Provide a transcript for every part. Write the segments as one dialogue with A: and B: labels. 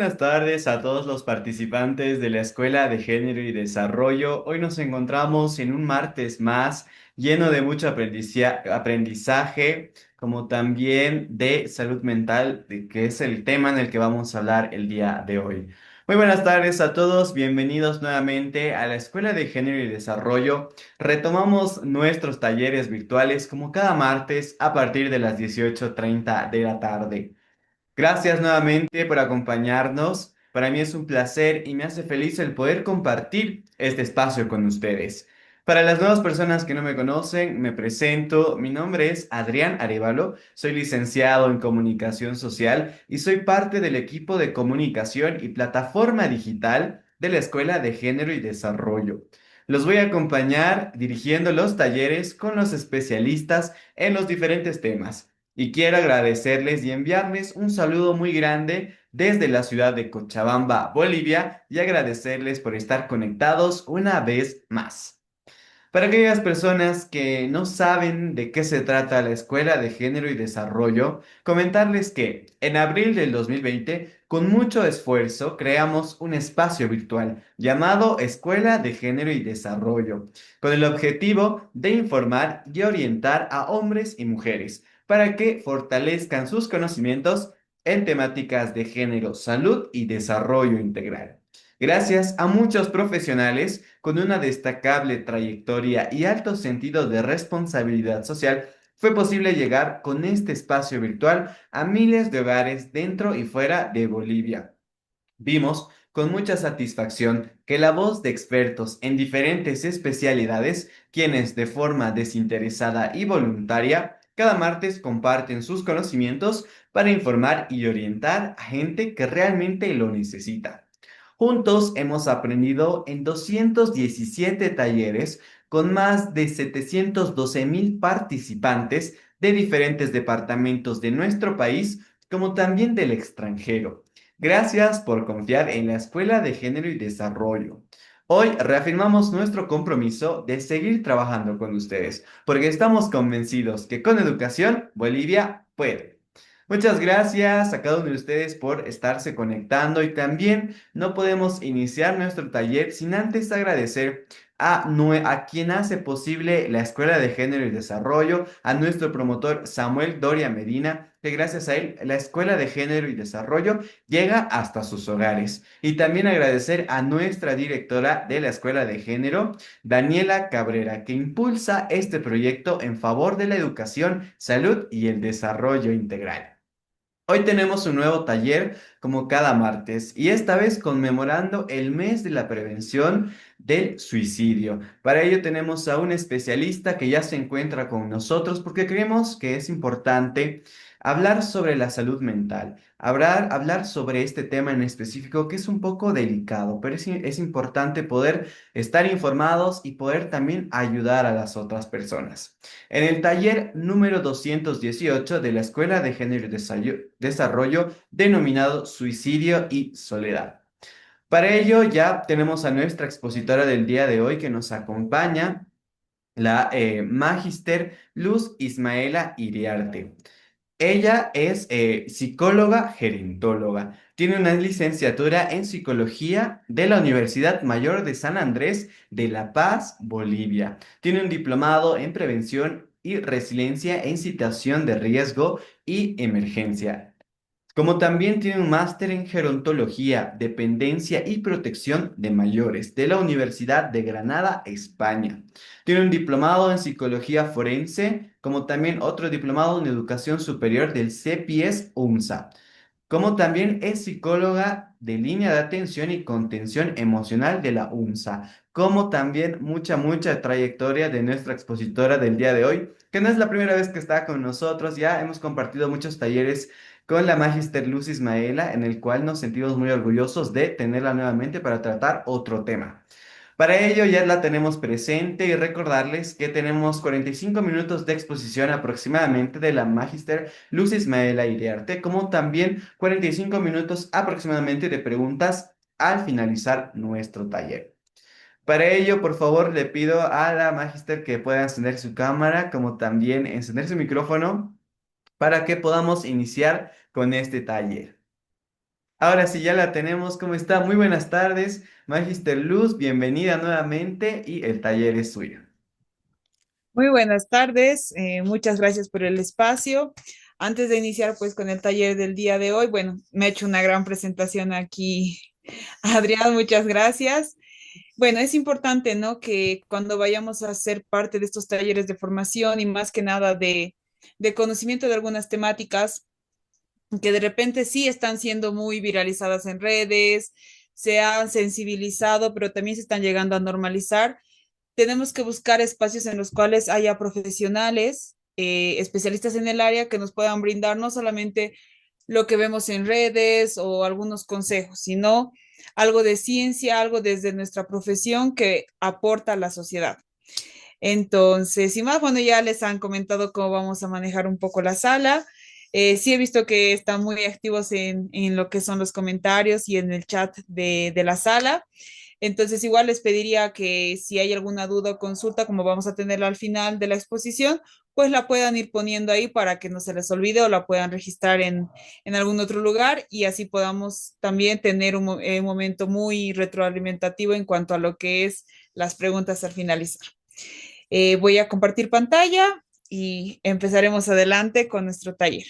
A: buenas tardes a todos los participantes de la Escuela de Género y Desarrollo. Hoy nos encontramos en un martes más lleno de mucho aprendizaje, como también de salud mental, que es el tema en el que vamos a hablar el día de hoy. Muy buenas tardes a todos, bienvenidos nuevamente a la Escuela de Género y Desarrollo. Retomamos nuestros talleres virtuales como cada martes a partir de las 18:30 de la tarde. Gracias nuevamente por acompañarnos. Para mí es un placer y me hace feliz el poder compartir este espacio con ustedes. Para las nuevas personas que no me conocen, me presento. Mi nombre es Adrián Arevalo, soy licenciado en Comunicación Social y soy parte del equipo de comunicación y plataforma digital de la Escuela de Género y Desarrollo. Los voy a acompañar dirigiendo los talleres con los especialistas en los diferentes temas. Y quiero agradecerles y enviarles un saludo muy grande desde la ciudad de Cochabamba, Bolivia, y agradecerles por estar conectados una vez más. Para aquellas personas que no saben de qué se trata la Escuela de Género y Desarrollo, comentarles que en abril del 2020, con mucho esfuerzo, creamos un espacio virtual llamado Escuela de Género y Desarrollo, con el objetivo de informar y orientar a hombres y mujeres para que fortalezcan sus conocimientos en temáticas de género, salud y desarrollo integral. Gracias a muchos profesionales con una destacable trayectoria y alto sentido de responsabilidad social, fue posible llegar con este espacio virtual a miles de hogares dentro y fuera de Bolivia. Vimos con mucha satisfacción que la voz de expertos en diferentes especialidades, quienes de forma desinteresada y voluntaria, cada martes comparten sus conocimientos para informar y orientar a gente que realmente lo necesita. Juntos hemos aprendido en 217 talleres con más de 712,000 participantes de diferentes departamentos de nuestro país, como también del extranjero. Gracias por confiar en la Escuela de Género y Desarrollo. Hoy reafirmamos nuestro compromiso de seguir trabajando con ustedes, porque estamos convencidos que con educación Bolivia puede. Muchas gracias a cada uno de ustedes por estarse conectando y también no podemos iniciar nuestro taller sin antes agradecer a quien hace posible la Escuela de Género y Desarrollo, a nuestro promotor Samuel Doria Medina, que gracias a él la Escuela de Género y Desarrollo llega hasta sus hogares. Y también agradecer a nuestra directora de la Escuela de Género, Daniela Cabrera, que impulsa este proyecto en favor de la educación, salud y el desarrollo integral. Hoy tenemos un nuevo taller como cada martes y esta vez conmemorando el mes de la prevención del suicidio. Para ello tenemos a un especialista que ya se encuentra con nosotros porque creemos que es importante hablar sobre la salud mental, hablar sobre este tema en específico que es un poco delicado, pero es importante poder estar informados y poder también ayudar a las otras personas. En el taller número 218 de la Escuela de Género y Desarrollo, denominado Suicidio y Soledad. Para ello ya tenemos a nuestra expositora del día de hoy que nos acompaña, la Magister Luz Ismaela Iriarte. Ella es psicóloga gerontóloga. Tiene una licenciatura en psicología de la Universidad Mayor de San Andrés de La Paz, Bolivia. Tiene un diplomado en prevención y resiliencia en situación de riesgo y emergencia, como también tiene un máster en gerontología, dependencia y protección de mayores de la Universidad de Granada, España. Tiene un diplomado en psicología forense, como también otro diplomado en educación superior del CEPIES UMSA. Como también es psicóloga de línea de atención y contención emocional de la UMSA. Como también mucha trayectoria de nuestra expositora del día de hoy, que no es la primera vez que está con nosotros. Ya hemos compartido muchos talleres con la Magister Luz Ismaela, en el cual nos sentimos muy orgullosos de tenerla nuevamente para tratar otro tema. Para ello ya la tenemos presente y recordarles que tenemos 45 minutos de exposición aproximadamente de la Magister Luz Ismaela Iriarte, como también 45 minutos aproximadamente de preguntas al finalizar nuestro taller. Para ello, por favor, le pido a la Magister que pueda encender su cámara, como también encender su micrófono, para que podamos iniciar con este taller. Ahora sí, ya la tenemos. ¿Cómo está? Muy buenas tardes, Magister Luz. Bienvenida nuevamente y el taller es suyo.
B: Muy buenas tardes, muchas gracias por el espacio. Antes de iniciar pues con el taller del día de hoy, bueno, me ha hecho una gran presentación aquí Adrián, muchas gracias. Bueno, es importante, ¿no? Que cuando vayamos a ser parte de estos talleres de formación y más que nada de conocimiento de algunas temáticas que de repente sí están siendo muy viralizadas en redes, se han sensibilizado, pero también se están llegando a normalizar. Tenemos que buscar espacios en los cuales haya profesionales, especialistas en el área que nos puedan brindar no solamente lo que vemos en redes o algunos consejos, sino algo de ciencia, algo desde nuestra profesión que aporta a la sociedad. Entonces, y más, bueno, ya les han comentado cómo vamos a manejar un poco la sala. Sí he visto que están muy activos en lo que son los comentarios y en el chat de la sala. Entonces, igual les pediría que si hay alguna duda o consulta, como vamos a tenerla al final de la exposición, pues la puedan ir poniendo ahí para que no se les olvide o la puedan registrar en algún otro lugar y así podamos también tener un momento muy retroalimentativo en cuanto a lo que es las preguntas al finalizar. Voy a compartir pantalla y empezaremos adelante con nuestro taller.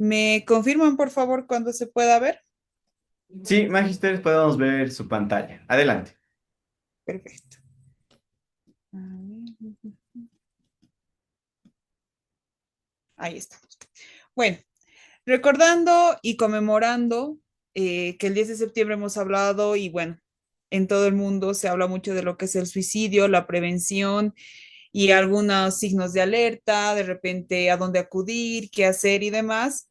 B: ¿Me confirman, por favor, cuándo se pueda ver?
A: Sí, Magister, podemos ver su pantalla. Adelante.
B: Perfecto. Ahí estamos. Bueno, recordando y conmemorando que el 10 de septiembre hemos hablado y bueno, en todo el mundo se habla mucho de lo que es el suicidio, la prevención y algunos signos de alerta, de repente a dónde acudir, qué hacer y demás.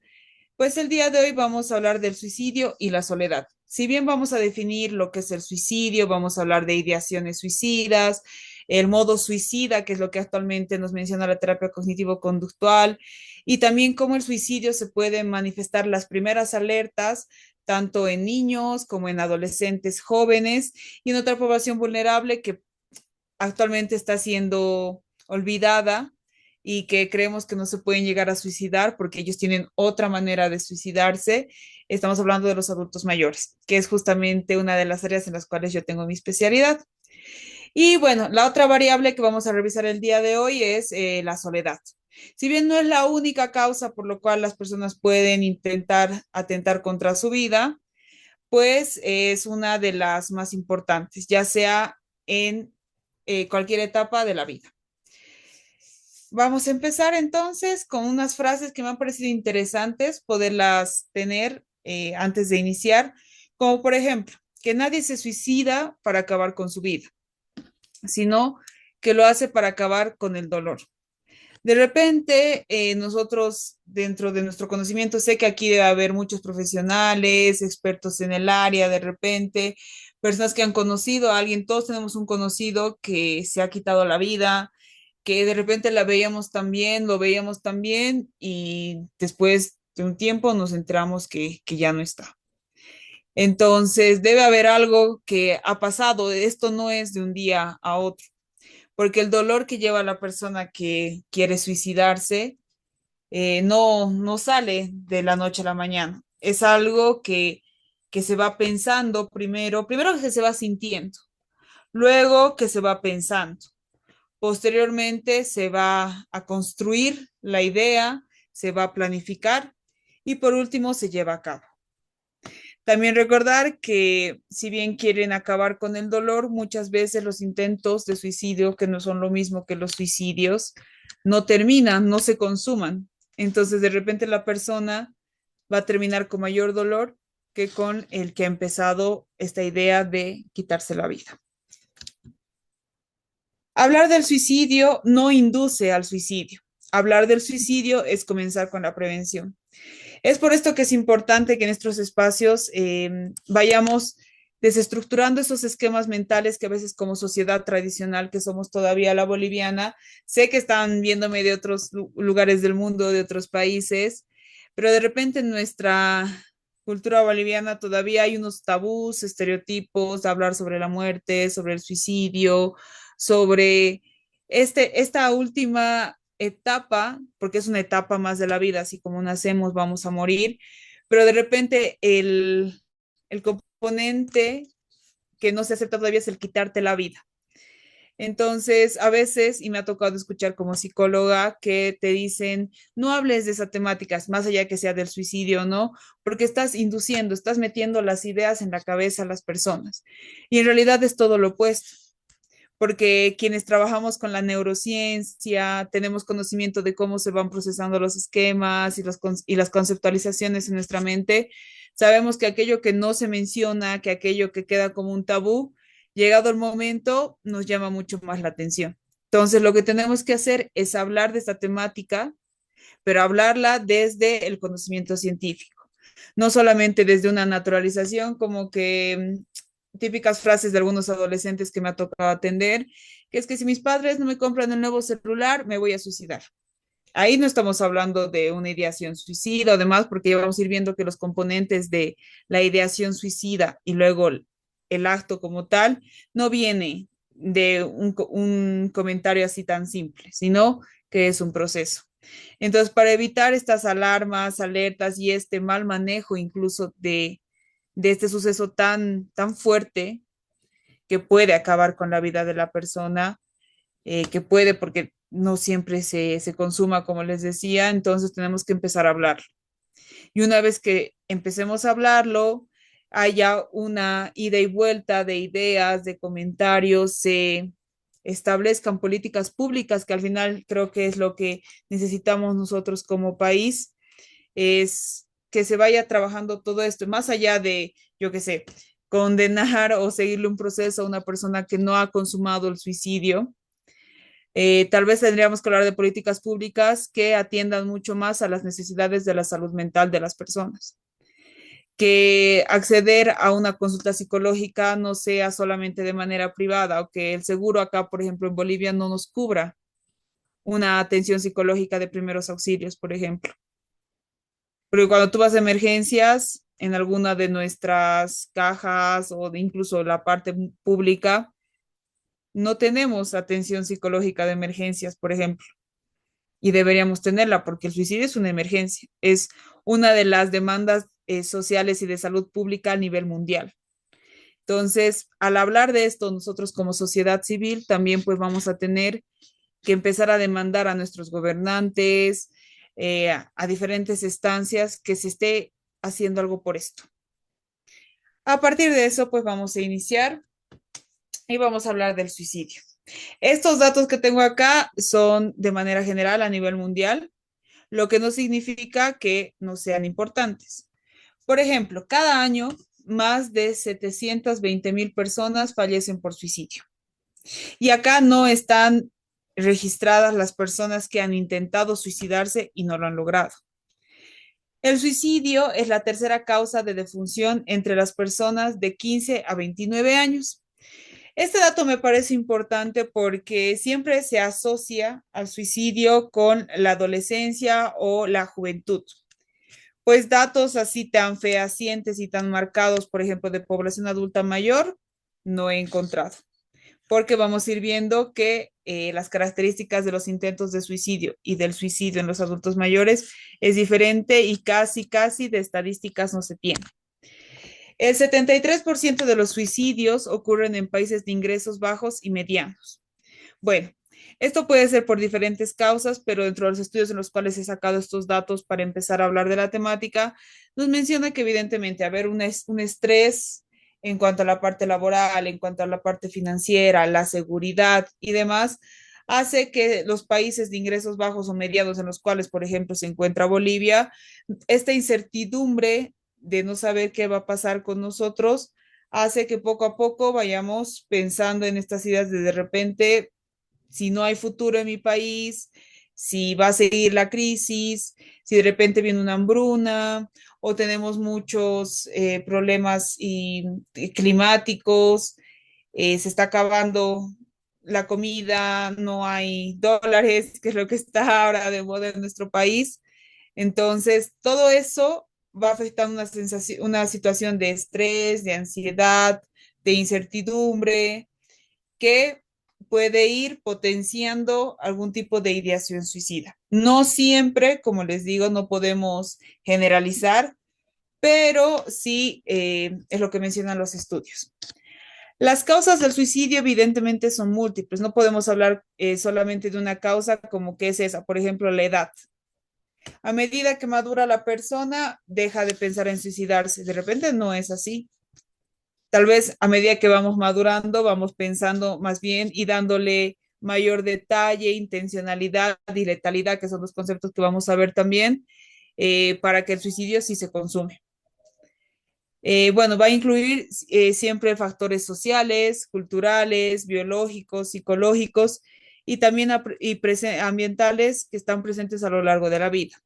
B: Pues el día de hoy vamos a hablar del suicidio y la soledad. Si bien vamos a definir lo que es el suicidio, vamos a hablar de ideaciones suicidas, el modo suicida, que es lo que actualmente nos menciona la terapia cognitivo-conductual, y también cómo el suicidio se puede manifestar las primeras alertas, tanto en niños como en adolescentes jóvenes y en otra población vulnerable que actualmente está siendo olvidada y que creemos que no se pueden llegar a suicidar porque ellos tienen otra manera de suicidarse. Estamos hablando de los adultos mayores, que es justamente una de las áreas en las cuales yo tengo mi especialidad. Y bueno, la otra variable que vamos a revisar el día de hoy es la soledad. Si bien no es la única causa por lo cual las personas pueden intentar atentar contra su vida, pues es una de las más importantes, ya sea en cualquier etapa de la vida. Vamos a empezar entonces con unas frases que me han parecido interesantes poderlas tener antes de iniciar, como por ejemplo, que nadie se suicida para acabar con su vida, sino que lo hace para acabar con el dolor. De repente, nosotros dentro de nuestro conocimiento, sé que aquí debe haber muchos profesionales, expertos en el área, de repente, personas que han conocido a alguien, todos tenemos un conocido que se ha quitado la vida, que de repente la veíamos también, lo veíamos también y después de un tiempo nos enteramos que ya no está. Entonces, debe haber algo que ha pasado, esto no es de un día a otro porque el dolor que lleva la persona que quiere suicidarse no sale de la noche a la mañana. Es algo que se va pensando primero que se va sintiendo, luego que se va pensando, posteriormente se va a construir la idea, se va a planificar y por último se lleva a cabo. También recordar que si bien quieren acabar con el dolor, muchas veces los intentos de suicidio, que no son lo mismo que los suicidios, no terminan, no se consuman. Entonces, de repente la persona va a terminar con mayor dolor que con el que ha empezado esta idea de quitarse la vida. Hablar del suicidio no induce al suicidio. Hablar del suicidio es comenzar con la prevención. Es por esto que es importante que en estos espacios vayamos desestructurando esos esquemas mentales que a veces como sociedad tradicional que somos todavía la boliviana, sé que están viéndome de otros lugares del mundo, de otros países, pero de repente cultura boliviana todavía hay unos tabús, estereotipos, de hablar sobre la muerte, sobre el suicidio, sobre esta última etapa, porque es una etapa más de la vida, así como nacemos, vamos a morir, pero de repente el componente que no se acepta todavía es el quitarte la vida. Entonces, a veces, y me ha tocado escuchar como psicóloga, que te dicen, no hables de esas temáticas, más allá que sea del suicidio, ¿no? Porque estás induciendo, estás metiendo las ideas en la cabeza a las personas. Y en realidad es todo lo opuesto, porque quienes trabajamos con la neurociencia, tenemos conocimiento de cómo se van procesando los esquemas y las conceptualizaciones en nuestra mente, sabemos que aquello que no se menciona, que aquello que queda como un tabú, llegado el momento, nos llama mucho más la atención. Entonces, lo que tenemos que hacer es hablar de esta temática, pero hablarla desde el conocimiento científico, no solamente desde una naturalización, como que típicas frases de algunos adolescentes que me ha tocado atender, que es que si mis padres no me compran el nuevo celular, me voy a suicidar. Ahí no estamos hablando de una ideación suicida o demás, porque ya vamos a ir viendo que los componentes de la ideación suicida y luego el acto como tal no viene de un comentario así tan simple, sino que es un proceso. Entonces, para evitar estas alarmas, alertas y este mal manejo incluso de este suceso tan fuerte que puede acabar con la vida de la persona, que puede porque no siempre se consuma, como les decía, entonces tenemos que empezar a hablar. Y una vez que empecemos a hablarlo, haya una ida y vuelta de ideas, de comentarios, se establezcan políticas públicas, que al final creo que es lo que necesitamos nosotros como país, es que se vaya trabajando todo esto, más allá de, yo qué sé, condenar o seguirle un proceso a una persona que no ha consumado el suicidio. Tal vez tendríamos que hablar de políticas públicas que atiendan mucho más a las necesidades de la salud mental de las personas, que acceder a una consulta psicológica no sea solamente de manera privada o que el seguro acá, por ejemplo, en Bolivia no nos cubra una atención psicológica de primeros auxilios, por ejemplo. Porque cuando tú vas a emergencias en alguna de nuestras cajas o de incluso la parte pública, no tenemos atención psicológica de emergencias, por ejemplo, y deberíamos tenerla porque el suicidio es una emergencia, es una de las demandas sociales y de salud pública a nivel mundial. Entonces, al hablar de esto, nosotros como sociedad civil también pues vamos a tener que empezar a demandar a nuestros gobernantes, a diferentes instancias que se esté haciendo algo por esto. A partir de eso, pues vamos a iniciar y vamos a hablar del suicidio. Estos datos que tengo acá son de manera general a nivel mundial, lo que no significa que no sean importantes. Por ejemplo, cada año más de 720,000 personas fallecen por suicidio. Y acá no están registradas las personas que han intentado suicidarse y no lo han logrado. El suicidio es la tercera causa de defunción entre las personas de 15 a 29 años. Este dato me parece importante porque siempre se asocia al suicidio con la adolescencia o la juventud. Pues datos así tan fehacientes y tan marcados, por ejemplo, de población adulta mayor, no he encontrado, porque vamos a ir viendo que las características de los intentos de suicidio y del suicidio en los adultos mayores es diferente y casi de estadísticas no se tiene. El 73% de los suicidios ocurren en países de ingresos bajos y medianos. Bueno, esto puede ser por diferentes causas, pero dentro de los estudios en los cuales he sacado estos datos para empezar a hablar de la temática, nos menciona que evidentemente haber un estrés en cuanto a la parte laboral, en cuanto a la parte financiera, la seguridad y demás, hace que los países de ingresos bajos o medianos en los cuales, por ejemplo, se encuentra Bolivia, esta incertidumbre de no saber qué va a pasar con nosotros hace que poco a poco vayamos pensando en estas ideas de repente si no hay futuro en mi país, si va a seguir la crisis, si de repente viene una hambruna o tenemos muchos problemas climáticos, se está acabando la comida, no hay dólares, que es lo que está ahora de moda en nuestro país. Entonces, todo eso va afectando una sensación, una situación de estrés, de ansiedad, de incertidumbre, que puede ir potenciando algún tipo de ideación suicida. No siempre, como les digo, no podemos generalizar, pero sí es lo que mencionan los estudios. Las causas del suicidio evidentemente son múltiples, no podemos hablar solamente de una causa como que es esa, por ejemplo, la edad. A medida que madura la persona, deja de pensar en suicidarse. De repente no es así. Tal vez a medida que vamos madurando, vamos pensando más bien y dándole mayor detalle, intencionalidad y letalidad, que son los conceptos que vamos a ver también, para que el suicidio sí se consume. Bueno, va a incluir siempre factores sociales, culturales, biológicos, psicológicos y también ambientales que están presentes a lo largo de la vida.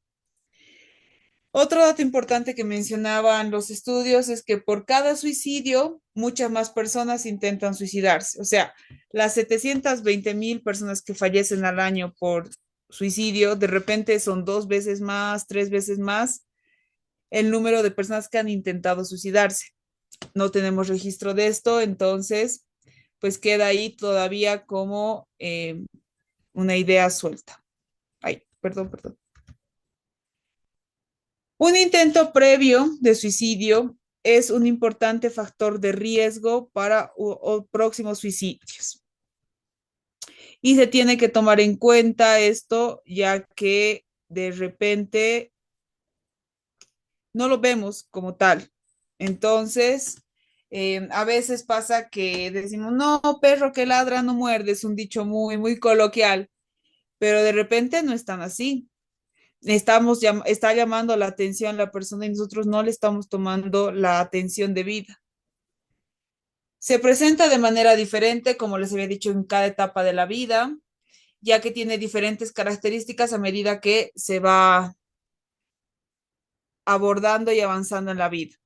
B: Otro dato importante que mencionaban los estudios es que por cada suicidio, muchas más personas intentan suicidarse. O sea, las 720,000 personas que fallecen al año por suicidio, de repente son 2 veces más, 3 veces más el número de personas que han intentado suicidarse. No tenemos registro de esto, entonces, pues queda ahí todavía como una idea suelta. Ay, perdón, perdón. Un intento previo de suicidio es un importante factor de riesgo para próximos suicidios. Y se tiene que tomar en cuenta esto, ya que de repente no lo vemos como tal. Entonces, a veces pasa que decimos, no, perro que ladra no muerde, es un dicho muy, muy coloquial, pero de repente no están así. Está llamando la atención la persona y nosotros no le estamos tomando la atención debida. Se presenta de manera diferente, como les había dicho, en cada etapa de la vida, ya que tiene diferentes características a medida que se va abordando y avanzando en la vida.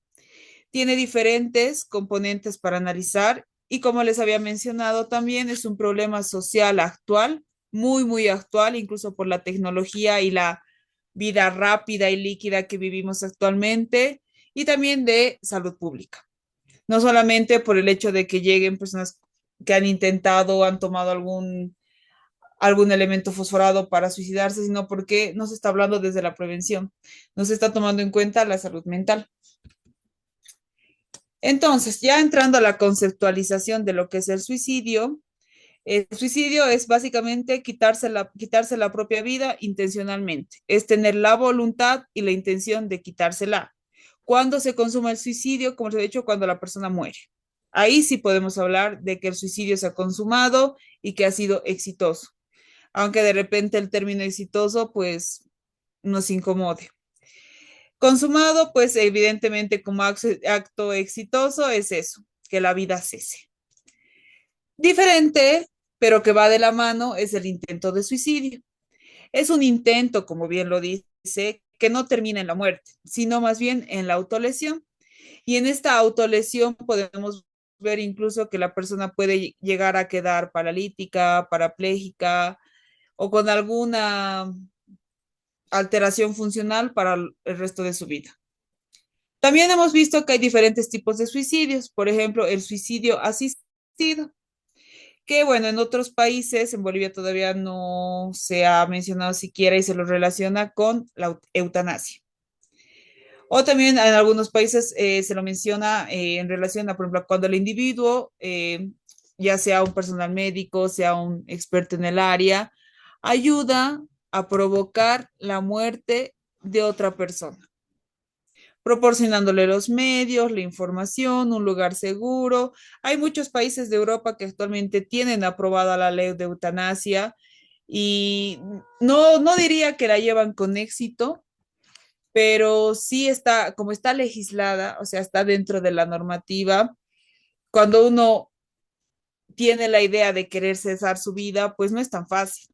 B: Tiene diferentes componentes para analizar y como les había mencionado, también es un problema social actual, muy, muy actual, incluso por la tecnología y la vida rápida y líquida que vivimos actualmente, y también de salud pública. No solamente por el hecho de que lleguen personas que han intentado, han tomado algún elemento fosforado para suicidarse, sino porque no se está hablando desde la prevención, no se está tomando en cuenta la salud mental. Entonces, ya entrando a la conceptualización de lo que es el suicidio es básicamente quitarse la propia vida intencionalmente, es tener la voluntad y la intención de quitársela. Cuando se consuma el suicidio, como se ha dicho, cuando la persona muere. Ahí sí podemos hablar de que el suicidio se ha consumado y que ha sido exitoso, aunque de repente el término exitoso pues nos incomode. Consumado, pues evidentemente como acto exitoso es eso, que la vida cese. Diferente, pero que va de la mano, es el intento de suicidio. Es un intento, como bien lo dice, que no termina en la muerte, sino más bien en la autolesión. Y en esta autolesión podemos ver incluso que la persona puede llegar a quedar paralítica, parapléjica o con alguna alteración funcional para el resto de su vida. También hemos visto que hay diferentes tipos de suicidios, por ejemplo, el suicidio asistido, que bueno, en otros países, en Bolivia todavía no se ha mencionado siquiera y se lo relaciona con la eutanasia. O también en algunos países se lo menciona en relación a, por ejemplo, cuando el individuo, ya sea un personal médico, sea un experto en el área, ayuda a provocar la muerte de otra persona, proporcionándole los medios, la información, un lugar seguro. Hay muchos países de Europa que actualmente tienen aprobada la ley de eutanasia y no diría que la llevan con éxito, pero sí está, como está legislada, o sea, está dentro de la normativa. Cuando uno tiene la idea de querer cesar su vida, pues no es tan fácil.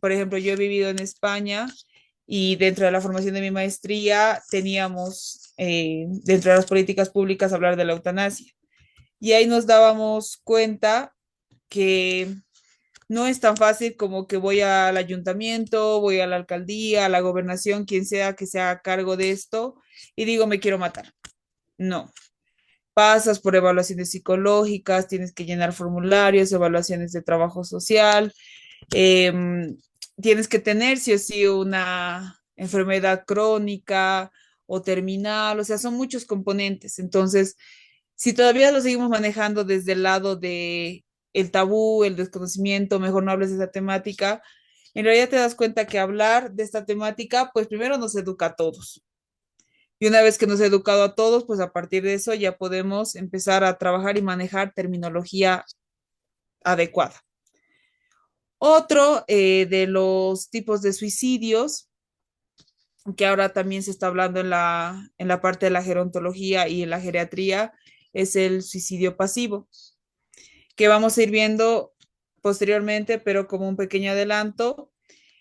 B: Por ejemplo, yo he vivido en España y dentro de la formación de mi maestría teníamos, dentro de las políticas públicas, hablar de la eutanasia. Y ahí nos dábamos cuenta que No es tan fácil como que voy al ayuntamiento, voy a la alcaldía, a la gobernación, quien sea que sea a cargo de esto, y digo, me quiero matar. No. Pasas por evaluaciones psicológicas, tienes que llenar formularios, evaluaciones de trabajo social, eh, tienes que tener sí o sí una enfermedad crónica o terminal, o sea, son muchos componentes. Entonces, si todavía lo seguimos manejando desde el lado de el tabú, el desconocimiento, mejor no hables de esa temática, en realidad te das cuenta que hablar de esta temática, pues primero nos educa a todos. Y una vez que nos ha educado a todos, pues a partir de eso ya podemos empezar a trabajar y manejar terminología adecuada. Otro de los tipos de suicidios, que ahora también se está hablando en la parte de la gerontología y en la geriatría, es el suicidio pasivo, que vamos a ir viendo posteriormente, pero como un pequeño adelanto,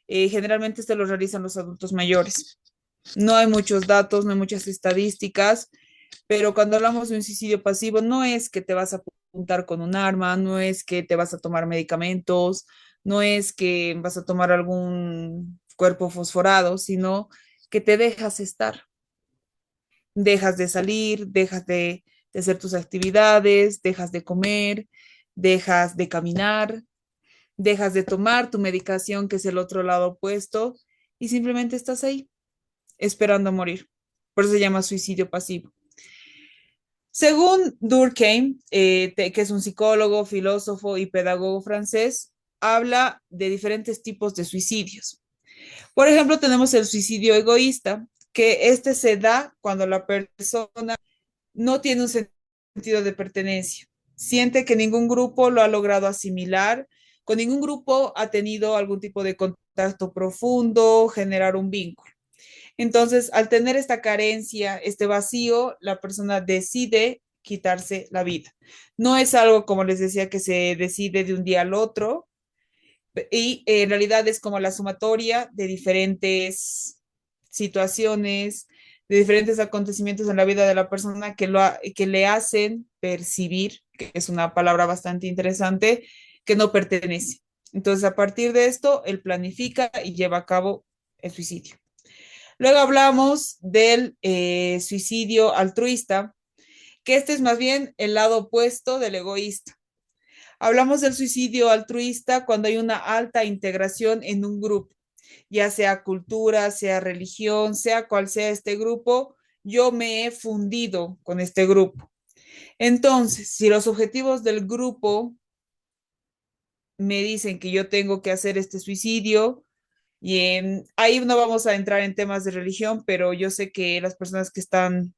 B: generalmente este lo realizan los adultos mayores. No hay muchos datos, no hay muchas estadísticas, pero cuando hablamos de un suicidio pasivo, no es que te vas a apuntar con un arma, no es que te vas a tomar medicamentos, no es que vas a tomar algún cuerpo fosforado, sino que te dejas estar, dejas de salir, de hacer tus actividades, dejas de comer, dejas de caminar, dejas de tomar tu medicación, que es el otro lado opuesto, y simplemente estás ahí, esperando a morir. Por eso se llama suicidio pasivo. Según Durkheim, que es un psicólogo, filósofo y pedagogo francés, habla de diferentes tipos de suicidios. Por ejemplo, tenemos el suicidio egoísta, que este se da cuando la persona no tiene un sentido de pertenencia, siente que ningún grupo lo ha logrado asimilar, con ningún grupo ha tenido algún tipo de contacto profundo, generar un vínculo. Entonces, al tener esta carencia, este vacío, la persona decide quitarse la vida. No es algo, como les decía, que se decide de un día al otro, y en realidad es como la sumatoria de diferentes situaciones, de diferentes acontecimientos en la vida de la persona que le hacen percibir, que es una palabra bastante interesante, que no pertenece. Entonces, a partir de esto, él planifica y lleva a cabo el suicidio. Luego hablamos del suicidio altruista, que este es más bien el lado opuesto del egoísta. Hablamos del suicidio altruista cuando hay una alta integración en un grupo, ya sea cultura, sea religión, sea cual sea este grupo, yo me he fundido con este grupo. Entonces, si los objetivos del grupo me dicen que yo tengo que hacer este suicidio, y ahí no vamos a entrar en temas de religión, pero yo sé que las personas que están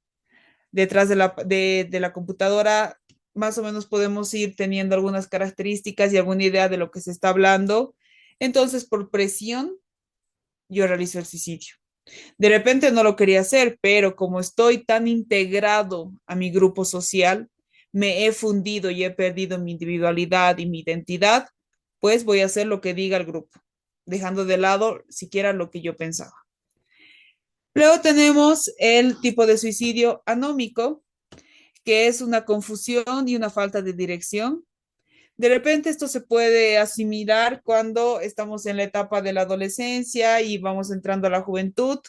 B: detrás de la computadora, más o menos podemos ir teniendo algunas características y alguna idea de lo que se está hablando. Entonces, por presión, yo realizo el suicidio. De repente no lo quería hacer, pero como estoy tan integrado a mi grupo social, me he fundido y he perdido mi individualidad y mi identidad, pues voy a hacer lo que diga el grupo, dejando de lado siquiera lo que yo pensaba. Luego tenemos el tipo de suicidio anómico, que es una confusión y una falta de dirección. De repente esto se puede asimilar cuando estamos en la etapa de la adolescencia y vamos entrando a la juventud,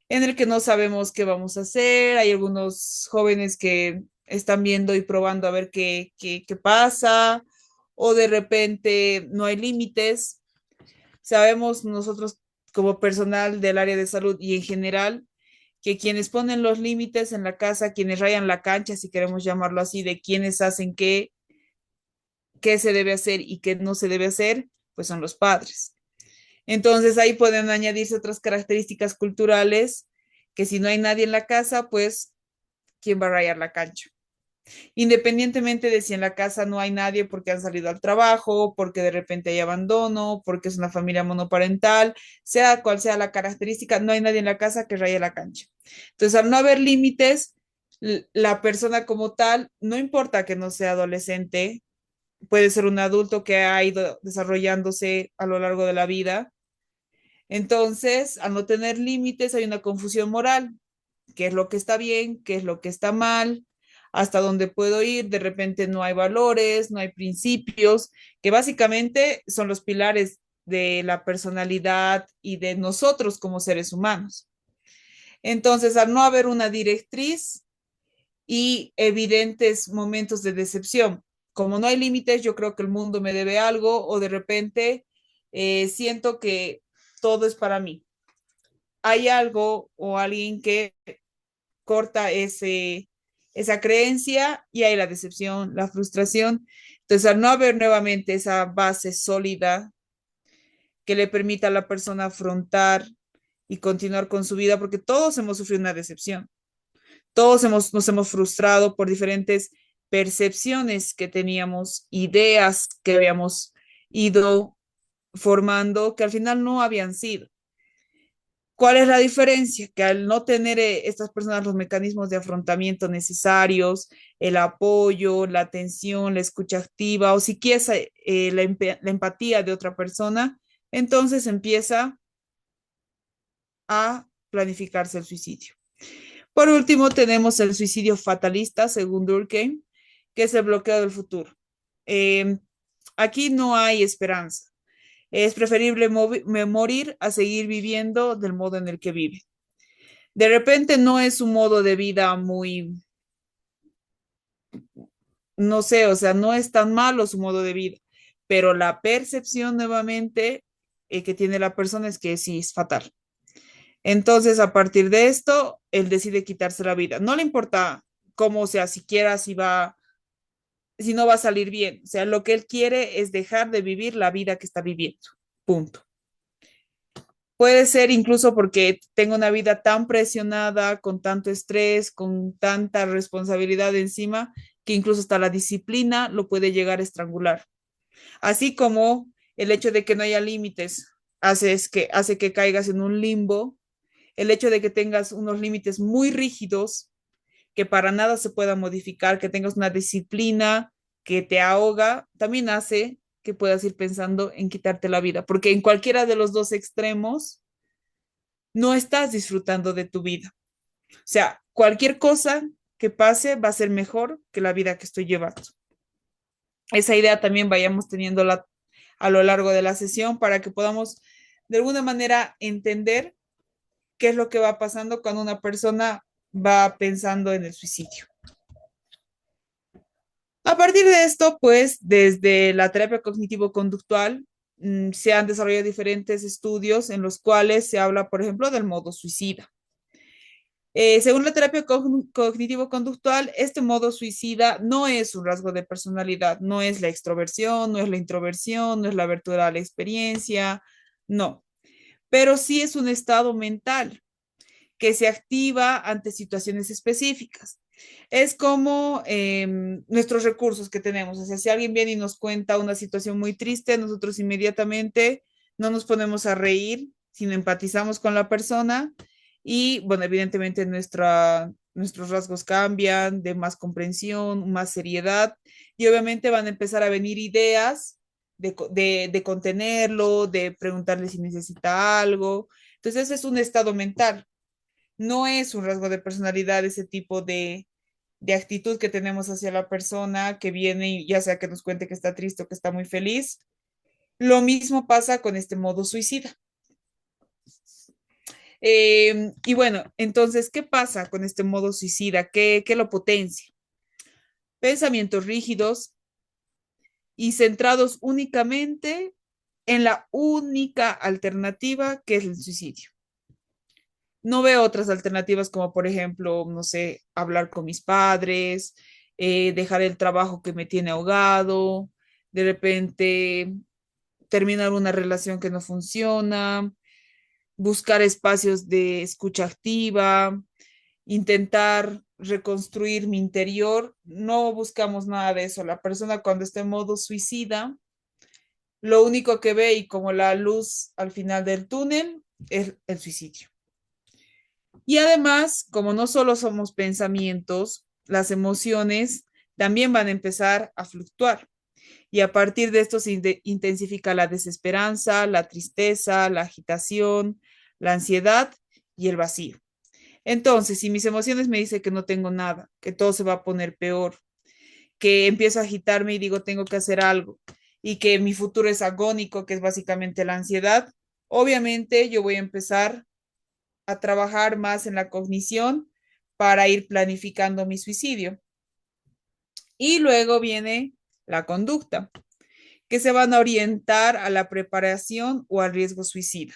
B: en el que no sabemos qué vamos a hacer. Hay algunos jóvenes que están viendo y probando a ver qué pasa, o de repente no hay límites. Sabemos nosotros como personal del área de salud y en general que quienes ponen los límites en la casa, quienes rayan la cancha, si queremos llamarlo así, de quienes hacen qué se debe hacer y qué no se debe hacer, pues son los padres. Entonces ahí pueden añadirse otras características culturales, que si no hay nadie en la casa, pues ¿quién va a rayar la cancha? Independientemente de si en la casa no hay nadie porque han salido al trabajo, porque de repente hay abandono, porque es una familia monoparental, sea cual sea la característica, no hay nadie en la casa que raye la cancha. Entonces, al no haber límites, la persona como tal, no importa que no sea adolescente, puede ser un adulto que ha ido desarrollándose a lo largo de la vida. Entonces, al no tener límites, hay una confusión moral, qué es lo que está bien, qué es lo que está mal. hasta dónde puedo ir, de repente no hay valores, no hay principios, que básicamente son los pilares de la personalidad y de nosotros como seres humanos. Entonces, al no haber una directriz y evidentes momentos de decepción, como no hay límites, yo creo que el mundo me debe algo o de repente siento que todo es para mí. Hay algo o alguien que corta esa creencia y hay la decepción, la frustración. Entonces, al no haber nuevamente esa base sólida que le permita a la persona afrontar y continuar con su vida, porque todos hemos sufrido una decepción, nos hemos frustrado por diferentes percepciones que teníamos, ideas que habíamos ido formando que al final no habían sido. ¿Cuál es la diferencia? Que al no tener estas personas los mecanismos de afrontamiento necesarios, el apoyo, la atención, la escucha activa o siquiera la empatía de otra persona, entonces empieza a planificarse el suicidio. Por último, tenemos el suicidio fatalista, según Durkheim, que es el bloqueo del futuro. Eh, Aquí no hay esperanza. Es preferible morir a seguir viviendo del modo en el que vive. De repente no es un modo de vida muy, no sé, o sea, no es tan malo su modo de vida, pero la percepción nuevamente que tiene la persona es que sí es fatal. Entonces, a partir de esto, él decide quitarse la vida. No le importa cómo sea, siquiera si no va a salir bien. O sea, lo que él quiere es dejar de vivir la vida que está viviendo. Punto. Puede ser incluso porque tengo una vida tan presionada, con tanto estrés, con tanta responsabilidad encima, que incluso hasta la disciplina lo puede llegar a estrangular. Así como el hecho de que no haya límites hace que caigas en un limbo, el hecho de que tengas unos límites muy rígidos, que para nada se pueda modificar, que tengas una disciplina que te ahoga, también hace que puedas ir pensando en quitarte la vida, porque en cualquiera de los dos extremos no estás disfrutando de tu vida. O sea, cualquier cosa que pase va a ser mejor que la vida que estoy llevando. Esa idea también vayamos teniéndola a lo largo de la sesión para que podamos de alguna manera entender qué es lo que va pasando cuando una persona va pensando en el suicidio. A partir de esto, pues, desde la terapia cognitivo-conductual, se han desarrollado diferentes estudios en los cuales se habla, por ejemplo, del modo suicida. Según la terapia cognitivo-conductual, este modo suicida no es un rasgo de personalidad, no es la extroversión, no es la introversión, no es la abertura a la experiencia, no, pero sí es un estado mental que se activa ante situaciones específicas. Es como nuestros recursos que tenemos. O sea, si alguien viene y nos cuenta una situación muy triste, nosotros inmediatamente no nos ponemos a reír, sino empatizamos con la persona y, bueno, evidentemente nuestros rasgos cambian de más comprensión, más seriedad y obviamente van a empezar a venir ideas de contenerlo, de preguntarle si necesita algo. Entonces, ese es un estado mental, no es un rasgo de personalidad ese tipo de actitud que tenemos hacia la persona que viene y ya sea que nos cuente que está triste o que está muy feliz. Lo mismo pasa con este modo suicida. Y bueno, entonces, ¿qué pasa con este modo suicida? ¿Qué lo potencia? Pensamientos rígidos y centrados únicamente en la única alternativa que es el suicidio. No veo otras alternativas como, por ejemplo, no sé, hablar con mis padres, dejar el trabajo que me tiene ahogado, de repente terminar una relación que no funciona, buscar espacios de escucha activa, intentar reconstruir mi interior. No buscamos nada de eso. La persona cuando está en modo suicida, lo único que ve y como la luz al final del túnel es el suicidio. Y además, como no solo somos pensamientos, las emociones también van a empezar a fluctuar. Y a partir de esto se intensifica la desesperanza, la tristeza, la agitación, la ansiedad y el vacío. Entonces, si mis emociones me dicen que no tengo nada, que todo se va a poner peor, que empiezo a agitarme y digo tengo que hacer algo y que mi futuro es agónico, que es básicamente la ansiedad, obviamente yo voy a empezar a trabajar más en la cognición para ir planificando mi suicidio. Y luego viene la conducta, que se van a orientar a la preparación o al riesgo suicida.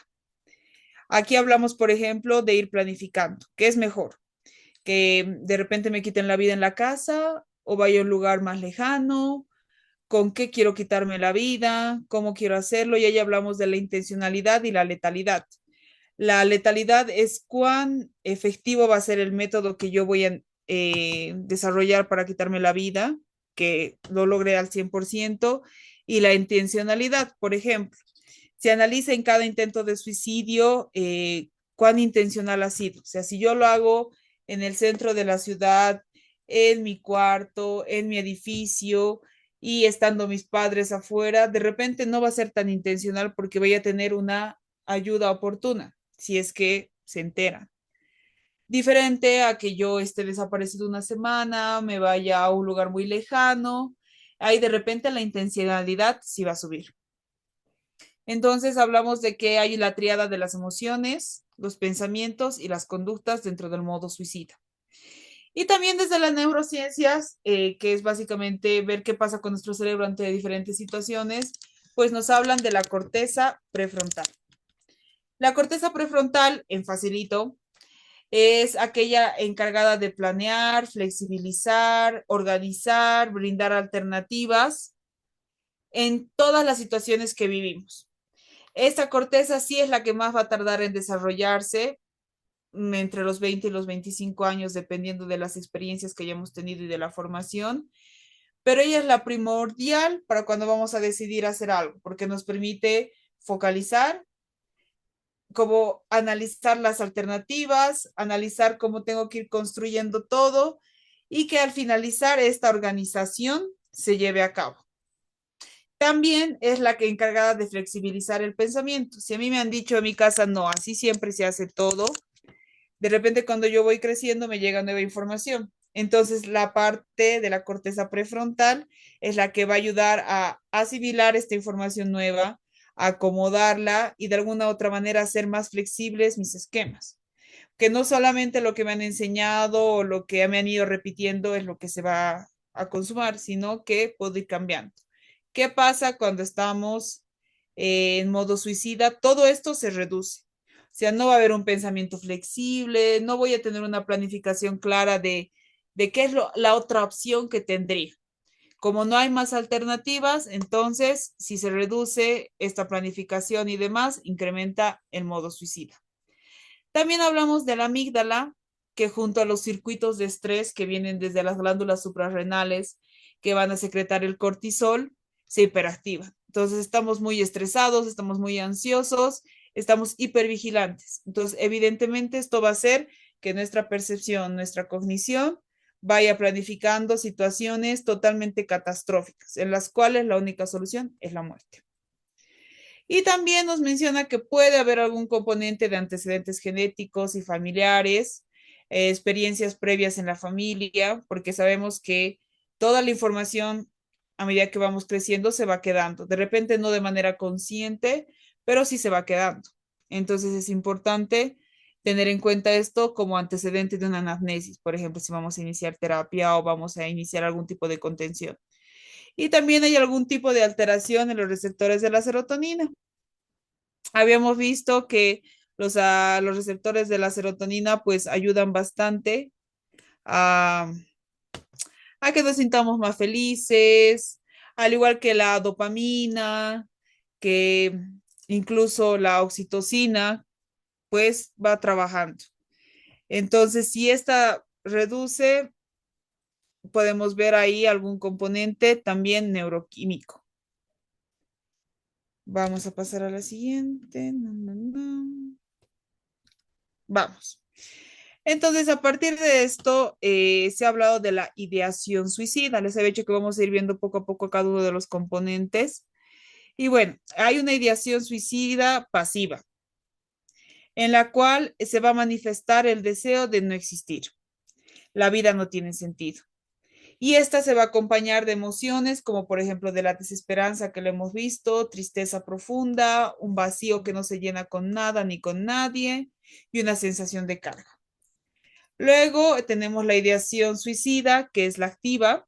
B: Aquí hablamos, por ejemplo, de ir planificando. ¿Qué es mejor? Que de repente me quiten la vida en la casa o vaya a un lugar más lejano, con qué quiero quitarme la vida, cómo quiero hacerlo, y ahí hablamos de la intencionalidad y la letalidad. La letalidad es cuán efectivo va a ser el método que yo voy a desarrollar para quitarme la vida, que lo logre al 100%, y la intencionalidad, por ejemplo, se analiza en cada intento de suicidio cuán intencional ha sido. O sea, si yo lo hago en el centro de la ciudad, en mi cuarto, en mi edificio y estando mis padres afuera, de repente no va a ser tan intencional porque voy a tener una ayuda oportuna, si es que se entera. Diferente a que yo esté desaparecido una semana, me vaya a un lugar muy lejano, ahí de repente la intencionalidad sí va a subir. Entonces hablamos de que hay la triada de las emociones, los pensamientos y las conductas dentro del modo suicida. Y también desde las neurociencias, que es básicamente ver qué pasa con nuestro cerebro ante diferentes situaciones, pues nos hablan de la corteza prefrontal. La corteza prefrontal, en facilito, es aquella encargada de planear, flexibilizar, organizar, brindar alternativas en todas las situaciones que vivimos. Esta corteza sí es la que más va a tardar en desarrollarse entre los 20 y los 25 años, dependiendo de las experiencias que hayamos tenido y de la formación, pero ella es la primordial para cuando vamos a decidir hacer algo, porque nos permite focalizar, como analizar las alternativas, analizar cómo tengo que ir construyendo todo y que al finalizar esta organización se lleve a cabo. También es la que encargada de flexibilizar el pensamiento. Si a mí me han dicho en mi casa, no, así siempre se hace todo, de repente cuando yo voy creciendo me llega nueva información. Entonces la parte de la corteza prefrontal es la que va a ayudar a asimilar esta información nueva, a acomodarla y de alguna u otra manera hacer más flexibles mis esquemas. Que no solamente lo que me han enseñado o lo que me han ido repitiendo es lo que se va a consumar, sino que puedo ir cambiando. ¿Qué pasa cuando estamos en modo suicida? Todo esto se reduce. O sea, no va a haber un pensamiento flexible, no voy a tener una planificación clara de qué es la otra opción que tendría. Como no hay más alternativas, entonces, si se reduce esta planificación y demás, incrementa el modo suicida. También hablamos de la amígdala, que junto a los circuitos de estrés que vienen desde las glándulas suprarrenales, que van a secretar el cortisol, se hiperactiva. Entonces estamos muy estresados, estamos muy ansiosos, estamos hipervigilantes. Entonces, evidentemente, esto va a hacer que nuestra percepción, nuestra cognición, vaya planificando situaciones totalmente catastróficas, en las cuales la única solución es la muerte. Y también nos menciona que puede haber algún componente de antecedentes genéticos y familiares, experiencias previas en la familia, porque sabemos que toda la información a medida que vamos creciendo se va quedando. De repente no de manera consciente, pero sí se va quedando. Entonces es importante tener en cuenta esto como antecedente de una anamnesis, por ejemplo, si vamos a iniciar terapia o vamos a iniciar algún tipo de contención. Y también hay algún tipo de alteración en los receptores de la serotonina. Habíamos visto que los receptores de la serotonina pues ayudan bastante a, a que nos sintamos más felices, al igual que la dopamina, que incluso la oxitocina, pues va trabajando. Entonces, si esta reduce, podemos ver ahí algún componente también neuroquímico. Vamos a pasar a la siguiente. No, no, no. Vamos. Entonces, a partir de esto, se ha hablado de la ideación suicida. Les he dicho que vamos a ir viendo poco a poco cada uno de los componentes. Y bueno, hay una ideación suicida pasiva. en la cual se va a manifestar el deseo de no existir. La vida no tiene sentido. Y esta se va a acompañar de emociones como por ejemplo de la desesperanza que le hemos visto, tristeza profunda, un vacío que no se llena con nada ni con nadie y una sensación de carga. Luego tenemos la ideación suicida, que es la activa,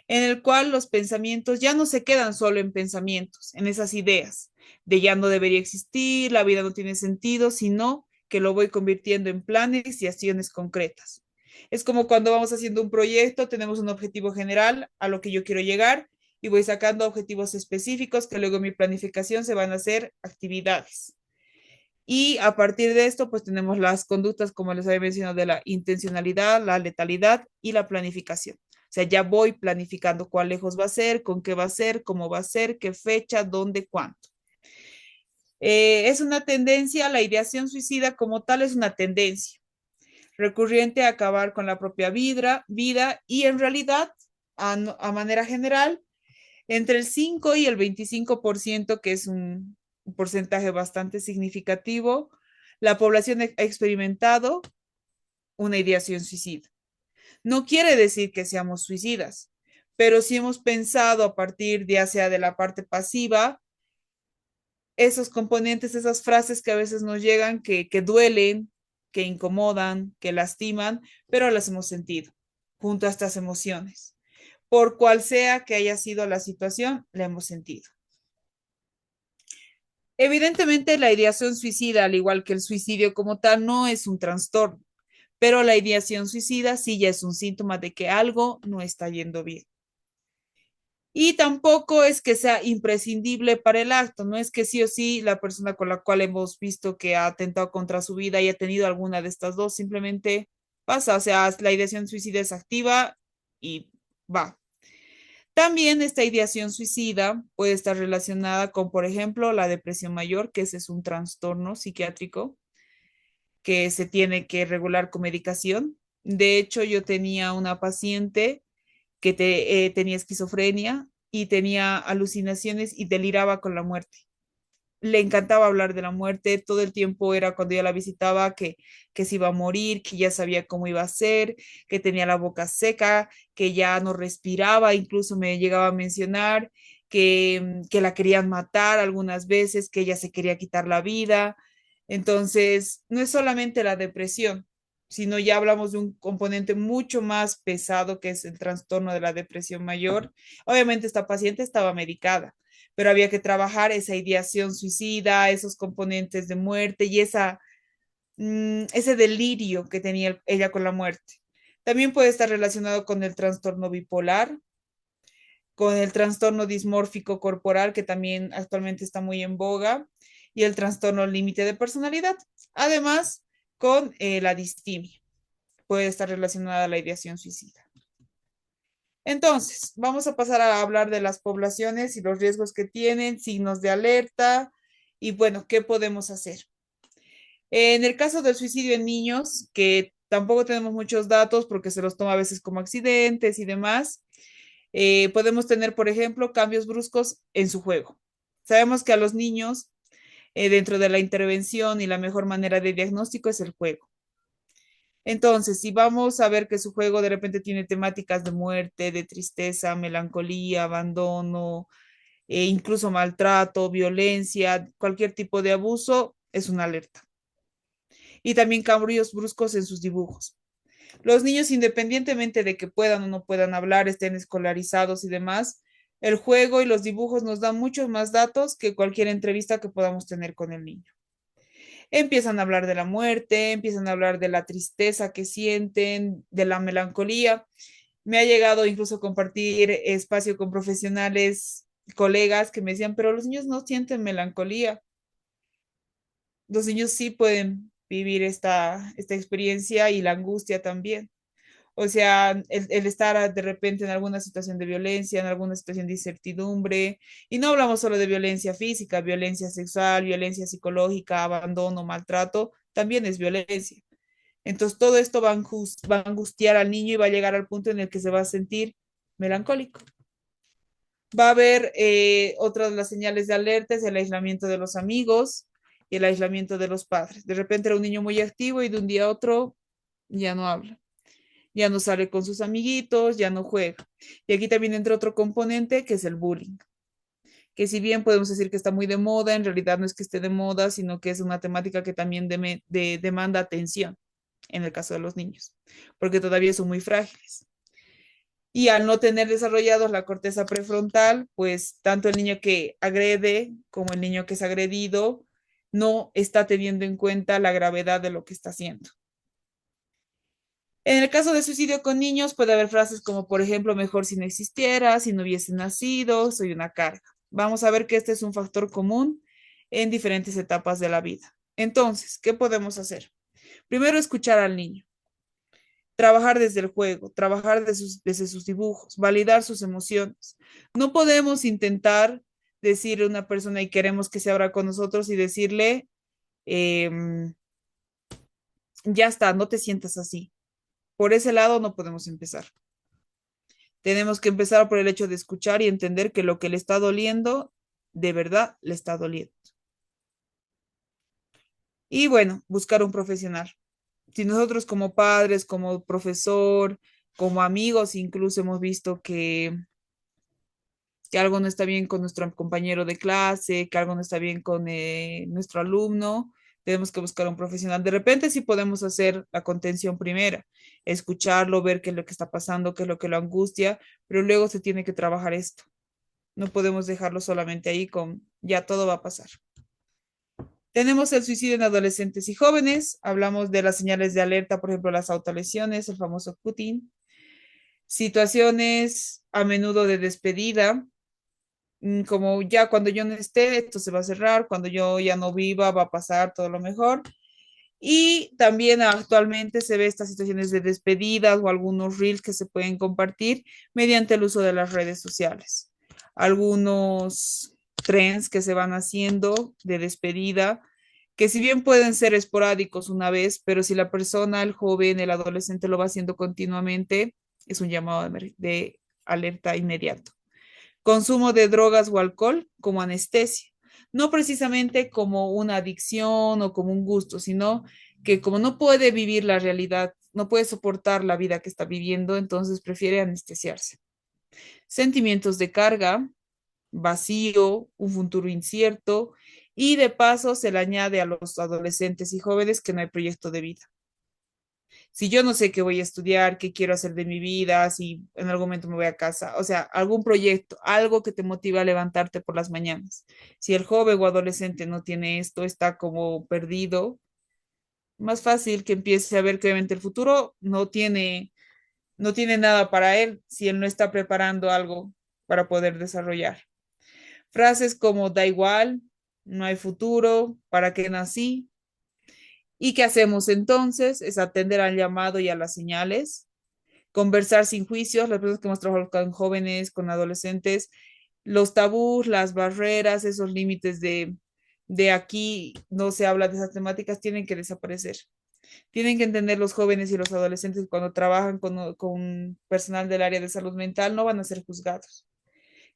B: en el cual los pensamientos ya no se quedan solo en pensamientos, en esas ideas de ya no debería existir, la vida no tiene sentido, sino que lo voy convirtiendo en planes y acciones concretas. Es como cuando vamos haciendo un proyecto, tenemos un objetivo general a lo que yo quiero llegar y voy sacando objetivos específicos que luego en mi planificación se van a hacer actividades. Y a partir de esto, pues tenemos las conductas, como les había mencionado, de la intencionalidad, la letalidad y la planificación. O sea, ya voy planificando cuál lejos va a ser, con qué va a ser, cómo va a ser, qué fecha, dónde, cuánto. Es una tendencia, la ideación suicida como tal es una tendencia recurrente a acabar con la propia vida y en realidad, a manera general, entre el 5 y el 25%, que es un porcentaje bastante significativo, la población ha experimentado una ideación suicida. No quiere decir que seamos suicidas, pero sí hemos pensado a partir ya sea de la parte pasiva, esos componentes, esas frases que a veces nos llegan que duelen, que incomodan, que lastiman, pero las hemos sentido junto a estas emociones. Por cual sea que haya sido la situación, la hemos sentido. Evidentemente, la ideación suicida, al igual que el suicidio como tal, no es un trastorno, pero la ideación suicida sí ya es un síntoma de que algo no está yendo bien. Y tampoco es que sea imprescindible para el acto, no es que sí o sí la persona con la cual hemos visto que ha atentado contra su vida y ha tenido alguna de estas dos, simplemente pasa, o sea, la ideación suicida es activa y va. También esta ideación suicida puede estar relacionada con, por ejemplo, la depresión mayor, que ese es un trastorno psiquiátrico que se tiene que regular con medicación. De hecho, yo tenía una paciente que tenía esquizofrenia y tenía alucinaciones y deliraba con la muerte. Le encantaba hablar de la muerte, todo el tiempo era cuando yo la visitaba que se iba a morir, que ya sabía cómo iba a ser, que tenía la boca seca, que ya no respiraba, incluso me llegaba a mencionar que la querían matar algunas veces, que ella se quería quitar la vida. Entonces, no es solamente la depresión, sino ya hablamos de un componente mucho más pesado que es el trastorno de la depresión mayor. Obviamente esta paciente estaba medicada, pero había que trabajar esa ideación suicida, esos componentes de muerte y ese delirio que tenía ella con la muerte. También puede estar relacionado con el trastorno bipolar, con el trastorno dismórfico corporal, que también actualmente está muy en boga, y el trastorno límite de personalidad. Además, con la distimia, puede estar relacionada a la ideación suicida. Entonces, vamos a pasar a hablar de las poblaciones y los riesgos que tienen, signos de alerta y bueno, ¿qué podemos hacer? En el caso del suicidio en niños, que tampoco tenemos muchos datos porque se los toma a veces como accidentes y demás, podemos tener, por ejemplo, cambios bruscos en su juego. Sabemos que a los niños, dentro de la intervención y la mejor manera de diagnóstico es el juego. Entonces, si vamos a ver que su juego de repente tiene temáticas de muerte, de tristeza, melancolía, abandono, incluso maltrato, violencia, cualquier tipo de abuso, es una alerta. Y también cambios bruscos en sus dibujos. Los niños, independientemente de que puedan o no puedan hablar, estén escolarizados y demás, el juego y los dibujos nos dan muchos más datos que cualquier entrevista que podamos tener con el niño. Empiezan a hablar de la muerte, empiezan a hablar de la tristeza que sienten, de la melancolía. Me ha llegado incluso a compartir espacio con profesionales, colegas que me decían, pero los niños no sienten melancolía. Los niños sí pueden vivir esta experiencia y la angustia también. O sea, el estar de repente en alguna situación de violencia, en alguna situación de incertidumbre, y no hablamos solo de violencia física, violencia sexual, violencia psicológica, abandono, maltrato, también es violencia. Entonces, todo esto va a angustiar al niño y va a llegar al punto en el que se va a sentir melancólico. Va a haber otras las señales de alerta, es el aislamiento de los amigos, y el aislamiento de los padres. De repente era un niño muy activo y de un día a otro ya no habla, ya no sale con sus amiguitos, ya no juega. Y aquí también entra otro componente que es el bullying, que si bien podemos decir que está muy de moda, en realidad no es que esté de moda, sino que es una temática que también demanda atención en el caso de los niños, porque todavía son muy frágiles. Y al no tener desarrollados la corteza prefrontal, pues tanto el niño que agrede como el niño que es agredido no está teniendo en cuenta la gravedad de lo que está haciendo. En el caso de suicidio con niños puede haber frases como, por ejemplo, mejor si no existiera, si no hubiese nacido, soy una carga. Vamos a ver que este es un factor común en diferentes etapas de la vida. Entonces, ¿qué podemos hacer? Primero, escuchar al niño, trabajar desde el juego, trabajar desde sus dibujos, validar sus emociones. No podemos intentar decirle a una persona y queremos que se abra con nosotros y decirle, em, ya está, no te sientas así. Por ese lado no podemos empezar. Tenemos que empezar por el hecho de escuchar y entender que lo que le está doliendo, de verdad le está doliendo. Y bueno, buscar un profesional. Si nosotros como padres, como profesor, como amigos, incluso hemos visto que algo no está bien con nuestro compañero de clase, que algo no está bien con nuestro alumno, tenemos que buscar un profesional. De repente sí podemos hacer la contención primera, escucharlo, ver qué es lo que está pasando, qué es lo que lo angustia, pero luego se tiene que trabajar esto. No podemos dejarlo solamente ahí con ya todo va a pasar. Tenemos el suicidio en adolescentes y jóvenes. Hablamos de las señales de alerta, por ejemplo, las autolesiones, el famoso cutting. Situaciones a menudo de despedida, como ya cuando yo no esté, esto se va a cerrar, cuando yo ya no viva, va a pasar todo lo mejor. Y también actualmente se ve estas situaciones de despedidas o algunos reels que se pueden compartir mediante el uso de las redes sociales. Algunos trends que se van haciendo de despedida, que si bien pueden ser esporádicos una vez, pero si la persona, el joven, el adolescente lo va haciendo continuamente, es un llamado de alerta inmediato. Consumo de drogas o alcohol como anestesia, no precisamente como una adicción o como un gusto, sino que como no puede vivir la realidad, no puede soportar la vida que está viviendo, entonces prefiere anestesiarse. Sentimientos de carga, vacío, un futuro incierto y de paso se le añade a los adolescentes y jóvenes que no hay proyecto de vida. Si yo no sé qué voy a estudiar, qué quiero hacer de mi vida, si en algún momento me voy a casa, o sea, algún proyecto, algo que te motive a levantarte por las mañanas. Si el joven o adolescente no tiene esto, está como perdido, más fácil que empiece a ver que obviamente el futuro no tiene nada para él si él no está preparando algo para poder desarrollar. Frases como da igual, no hay futuro, ¿para qué nací? ¿Y qué hacemos entonces? Es atender al llamado y a las señales, conversar sin juicios, las personas que hemos trabajado con jóvenes, con adolescentes, los tabús, las barreras, esos límites de aquí no se habla de esas temáticas, tienen que desaparecer. Tienen que entender los jóvenes y los adolescentes que cuando trabajan con personal del área de salud mental no van a ser juzgados,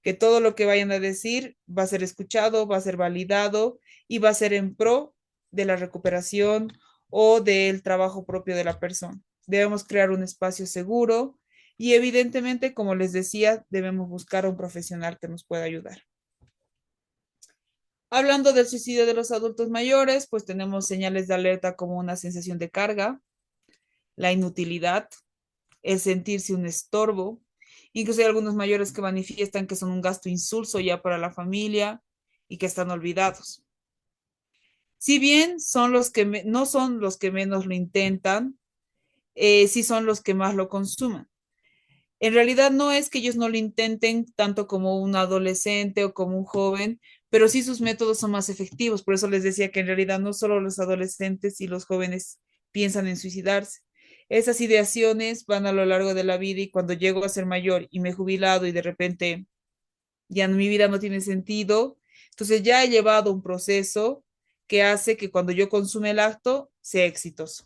B: que todo lo que vayan a decir va a ser escuchado, va a ser validado y va a ser en pro de la recuperación o del trabajo propio de la persona. Debemos crear un espacio seguro y evidentemente, como les decía, debemos buscar a un profesional que nos pueda ayudar. Hablando del suicidio de los adultos mayores, pues tenemos señales de alerta como una sensación de carga, la inutilidad, el sentirse un estorbo. Incluso hay algunos mayores que manifiestan que son un gasto insulso ya para la familia y que están olvidados. Si bien son los que no son los que menos lo intentan, sí son los que más lo consuman. En realidad no es que ellos no lo intenten tanto como un adolescente o como un joven, pero sí sus métodos son más efectivos. Por eso les decía que en realidad no solo los adolescentes y los jóvenes piensan en suicidarse. Esas ideaciones van a lo largo de la vida y cuando llego a ser mayor y me he jubilado y de repente ya mi vida no tiene sentido, entonces ya he llevado un proceso que hace que cuando yo consume el acto sea exitoso.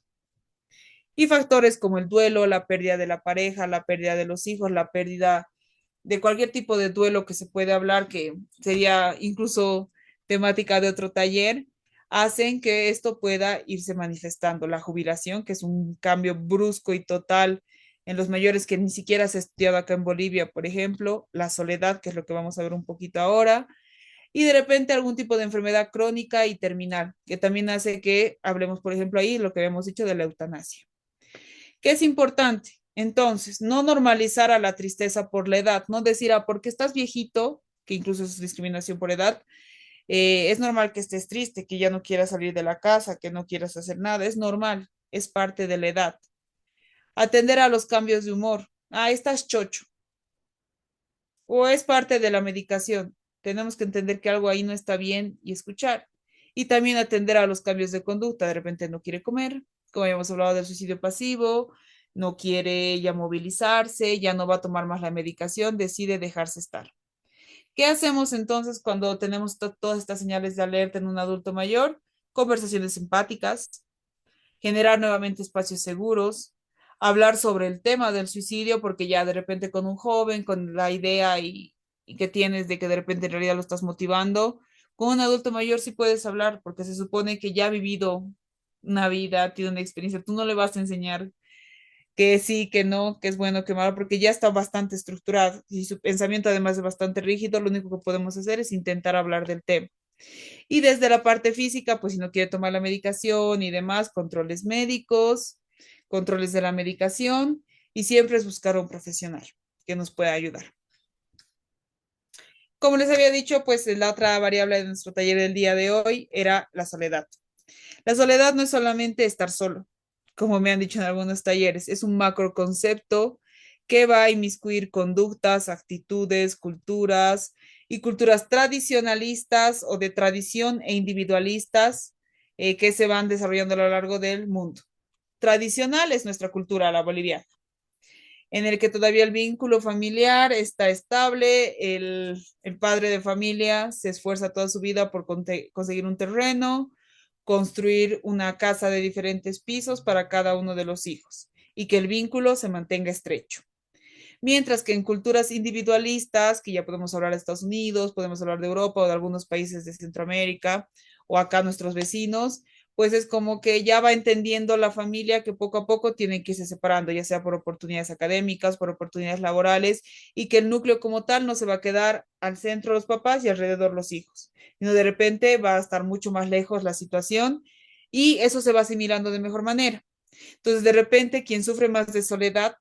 B: Y factores como el duelo, la pérdida de la pareja, la pérdida de los hijos, la pérdida de cualquier tipo de duelo que se puede hablar, que sería incluso temática de otro taller, hacen que esto pueda irse manifestando. La jubilación, que es un cambio brusco y total en los mayores que ni siquiera se ha estudiado acá en Bolivia, por ejemplo, la soledad, que es lo que vamos a ver un poquito ahora, y de repente algún tipo de enfermedad crónica y terminal, que también hace que hablemos, por ejemplo, ahí lo que habíamos dicho de la eutanasia. ¿Qué es importante? Entonces, no normalizar a la tristeza por la edad, no decir, porque estás viejito, que incluso es discriminación por edad, es normal que estés triste, que ya no quieras salir de la casa, que no quieras hacer nada, es normal, es parte de la edad. Atender a los cambios de humor. Estás chocho. O es parte de la medicación. Tenemos que entender que algo ahí no está bien y escuchar. Y también atender a los cambios de conducta. De repente no quiere comer, como habíamos hablado del suicidio pasivo, no quiere ya movilizarse, ya no va a tomar más la medicación, decide dejarse estar. ¿Qué hacemos entonces cuando tenemos todas estas señales de alerta en un adulto mayor? Conversaciones empáticas, generar nuevamente espacios seguros, hablar sobre el tema del suicidio, porque ya de repente con un joven, con la idea y que tienes de que de repente en realidad lo estás motivando, con un adulto mayor sí puedes hablar, porque se supone que ya ha vivido una vida, tiene una experiencia, tú no le vas a enseñar que sí, que no, que es bueno, que malo, porque ya está bastante estructurado y su pensamiento además es bastante rígido, lo único que podemos hacer es intentar hablar del tema. Y desde la parte física, pues si no quiere tomar la medicación y demás, controles médicos, controles de la medicación y siempre es buscar a un profesional que nos pueda ayudar. Como les había dicho, pues la otra variable de nuestro taller del día de hoy era la soledad. La soledad no es solamente estar solo, como me han dicho en algunos talleres, es un macro concepto que va a inmiscuir conductas, actitudes, culturas y culturas tradicionalistas o de tradición e individualistas que se van desarrollando a lo largo del mundo. Tradicional es nuestra cultura, la boliviana, en el que todavía el vínculo familiar está estable, el padre de familia se esfuerza toda su vida por conseguir un terreno, construir una casa de diferentes pisos para cada uno de los hijos y que el vínculo se mantenga estrecho. Mientras que en culturas individualistas, que ya podemos hablar de Estados Unidos, podemos hablar de Europa o de algunos países de Centroamérica o acá nuestros vecinos, pues es como que ya va entendiendo la familia que poco a poco tienen que irse separando, ya sea por oportunidades académicas, por oportunidades laborales, y que el núcleo como tal no se va a quedar al centro los papás y alrededor los hijos, sino de repente va a estar mucho más lejos la situación y eso se va asimilando de mejor manera. Entonces, de repente, quien sufre más de soledad,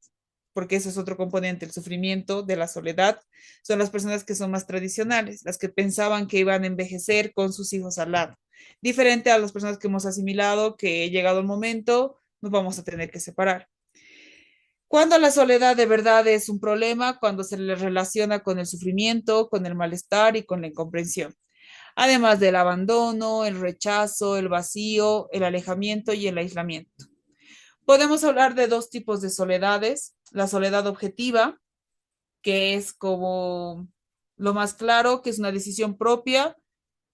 B: porque ese es otro componente, el sufrimiento de la soledad, son las personas que son más tradicionales, las que pensaban que iban a envejecer con sus hijos al lado. Diferente a las personas que hemos asimilado que llegado el momento nos vamos a tener que separar. Cuando la soledad de verdad es un problema, cuando se le relaciona con el sufrimiento, con el malestar y con la incomprensión, además del abandono, el rechazo, el vacío, el alejamiento y el aislamiento. Podemos hablar de dos tipos de soledades. La soledad objetiva, que es como lo más claro, que es una decisión propia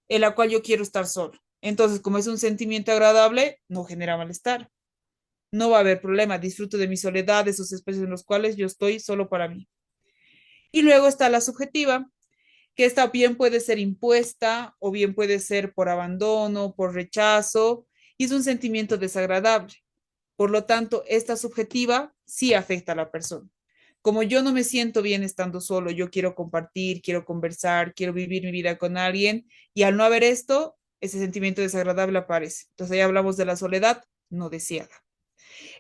B: en la cual yo quiero estar solo. Entonces, como es un sentimiento agradable, no genera malestar. No va a haber problema. Disfruto de mi soledad, de esos espacios en los cuales yo estoy solo para mí. Y luego está la subjetiva, que esta bien puede ser impuesta o bien puede ser por abandono, por rechazo, y es un sentimiento desagradable. Por lo tanto, esta subjetiva sí afecta a la persona. Como yo no me siento bien estando solo, yo quiero compartir, quiero conversar, quiero vivir mi vida con alguien y al no haber esto, ese sentimiento desagradable aparece. Entonces ahí hablamos de la soledad no deseada.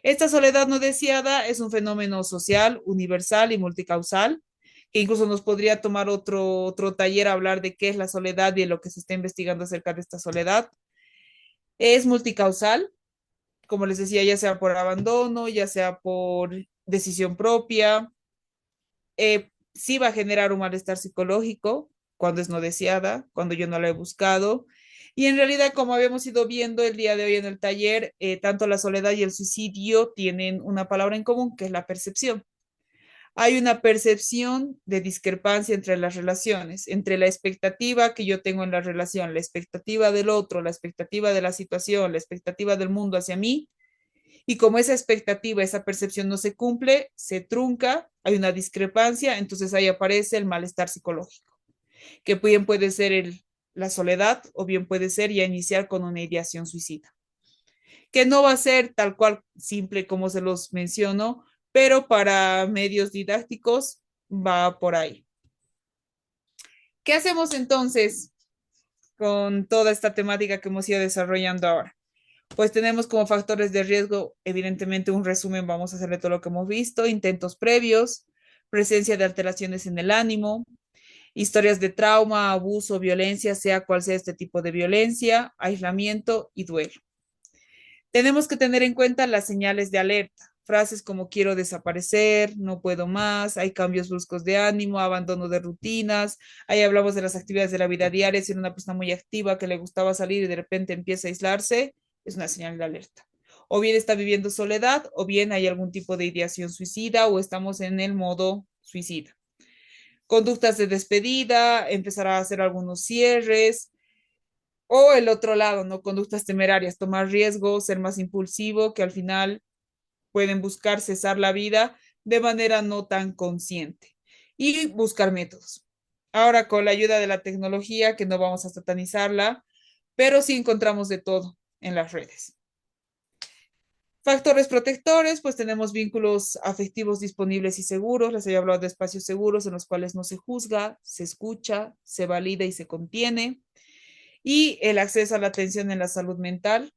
B: Esta soledad no deseada es un fenómeno social, universal y multicausal, que incluso nos podría tomar otro taller a hablar de qué es la soledad y de lo que se está investigando acerca de esta soledad. Es multicausal, como les decía, ya sea por abandono, ya sea por decisión propia, sí va a generar un malestar psicológico cuando es no deseada, cuando yo no la he buscado. Y en realidad, como habíamos ido viendo el día de hoy en el taller, tanto la soledad y el suicidio tienen una palabra en común, que es la percepción. Hay una percepción de discrepancia entre las relaciones, entre la expectativa que yo tengo en la relación, la expectativa del otro, la expectativa de la situación, la expectativa del mundo hacia mí, y como esa expectativa, esa percepción no se cumple, se trunca, hay una discrepancia, entonces ahí aparece el malestar psicológico, que bien puede ser la soledad o bien puede ser ya iniciar con una ideación suicida, que no va a ser tal cual simple como se los menciono, pero para medios didácticos va por ahí. ¿Qué hacemos entonces con toda esta temática que hemos ido desarrollando ahora? Pues tenemos como factores de riesgo, evidentemente, un resumen, vamos a hacerle todo lo que hemos visto, intentos previos, presencia de alteraciones en el ánimo, historias de trauma, abuso, violencia, sea cual sea este tipo de violencia, aislamiento y duelo. Tenemos que tener en cuenta las señales de alerta, frases como quiero desaparecer, no puedo más, hay cambios bruscos de ánimo, abandono de rutinas, ahí hablamos de las actividades de la vida diaria, si era una persona muy activa que le gustaba salir y de repente empieza a aislarse, es una señal de alerta. O bien está viviendo soledad, o bien hay algún tipo de ideación suicida, o estamos en el modo suicida. Conductas de despedida, empezar a hacer algunos cierres, o el otro lado, ¿no? Conductas temerarias, tomar riesgos, ser más impulsivo, que al final pueden buscar cesar la vida de manera no tan consciente y buscar métodos. Ahora con la ayuda de la tecnología, que no vamos a satanizarla, pero sí encontramos de todo en las redes. Factores protectores, pues tenemos vínculos afectivos disponibles y seguros. Les había hablado de espacios seguros en los cuales no se juzga, se escucha, se valida y se contiene. Y el acceso a la atención en la salud mental.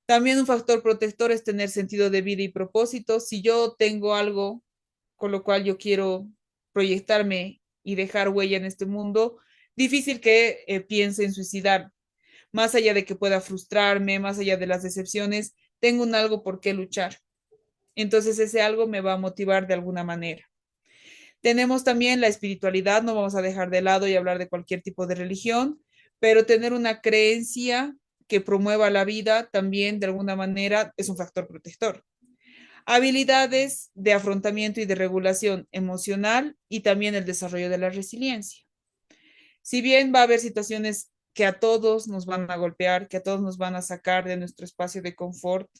B: También un factor protector es tener sentido de vida y propósito. Si yo tengo algo con lo cual yo quiero proyectarme y dejar huella en este mundo, difícil que piense en suicidar. Más allá de que pueda frustrarme, más allá de las decepciones, tengo un algo por qué luchar. Entonces ese algo me va a motivar de alguna manera. Tenemos también la espiritualidad, no vamos a dejar de lado y hablar de cualquier tipo de religión, pero tener una creencia que promueva la vida también de alguna manera es un factor protector. Habilidades de afrontamiento y de regulación emocional y también el desarrollo de la resiliencia. Si bien va a haber situaciones que a todos nos van a golpear, que a todos nos van a sacar de nuestro espacio de confort,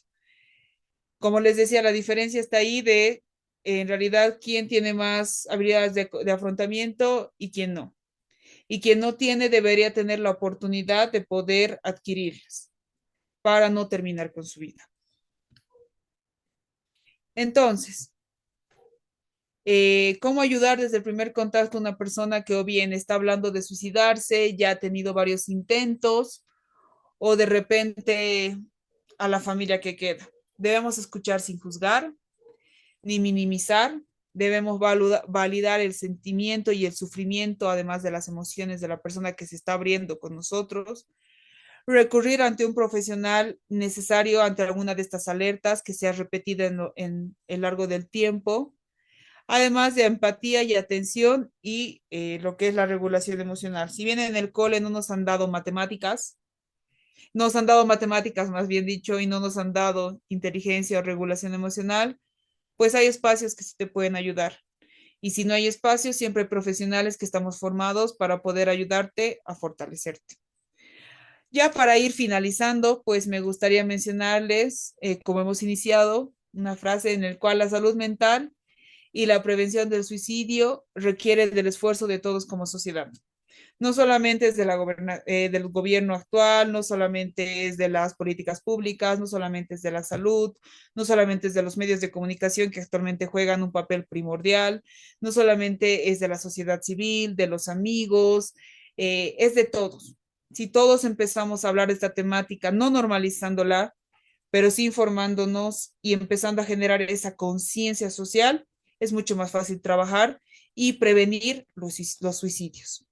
B: como les decía, la diferencia está ahí de en realidad quién tiene más habilidades de afrontamiento y quién no. Y quien no tiene debería tener la oportunidad de poder adquirirlas para no terminar con su vida. Entonces, ¿cómo ayudar desde el primer contacto a una persona que o bien está hablando de suicidarse, ya ha tenido varios intentos, o de repente a la familia que queda? Debemos escuchar sin juzgar ni minimizar. Debemos validar el sentimiento y el sufrimiento, además de las emociones de la persona que se está abriendo con nosotros. Recurrir ante un profesional necesario ante alguna de estas alertas que sea repetida en el largo del tiempo, además de empatía y atención y lo que es la regulación emocional. Si bien en el cole no nos han dado matemáticas, nos han dado matemáticas más bien dicho, y no nos han dado inteligencia o regulación emocional, pues hay espacios que sí te pueden ayudar. Y si no hay espacios, siempre hay profesionales que estamos formados para poder ayudarte a fortalecerte. Ya para ir finalizando, pues me gustaría mencionarles, como hemos iniciado, una frase en la cual la salud mental y la prevención del suicidio requiere del esfuerzo de todos como sociedad. No solamente es de del gobierno actual, no solamente es de las políticas públicas, no solamente es de la salud, no solamente es de los medios de comunicación que actualmente juegan un papel primordial, no solamente es de la sociedad civil, de los amigos, es de todos. Si todos empezamos a hablar de esta temática, no normalizándola, pero sí informándonos y empezando a generar esa conciencia social, es mucho más fácil trabajar y prevenir los suicidios.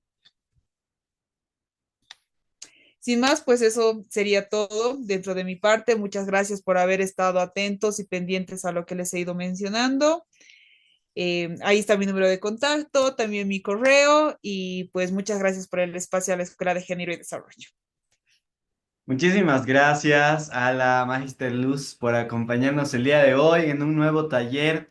B: Sin más, pues eso sería todo dentro de mi parte. Muchas gracias por haber estado atentos y pendientes a lo que les he ido mencionando. Ahí está mi número de contacto, también mi correo y pues muchas gracias por el espacio a la Escuela de Género y Desarrollo.
A: Muchísimas gracias a la Magister Luz por acompañarnos el día de hoy en un nuevo taller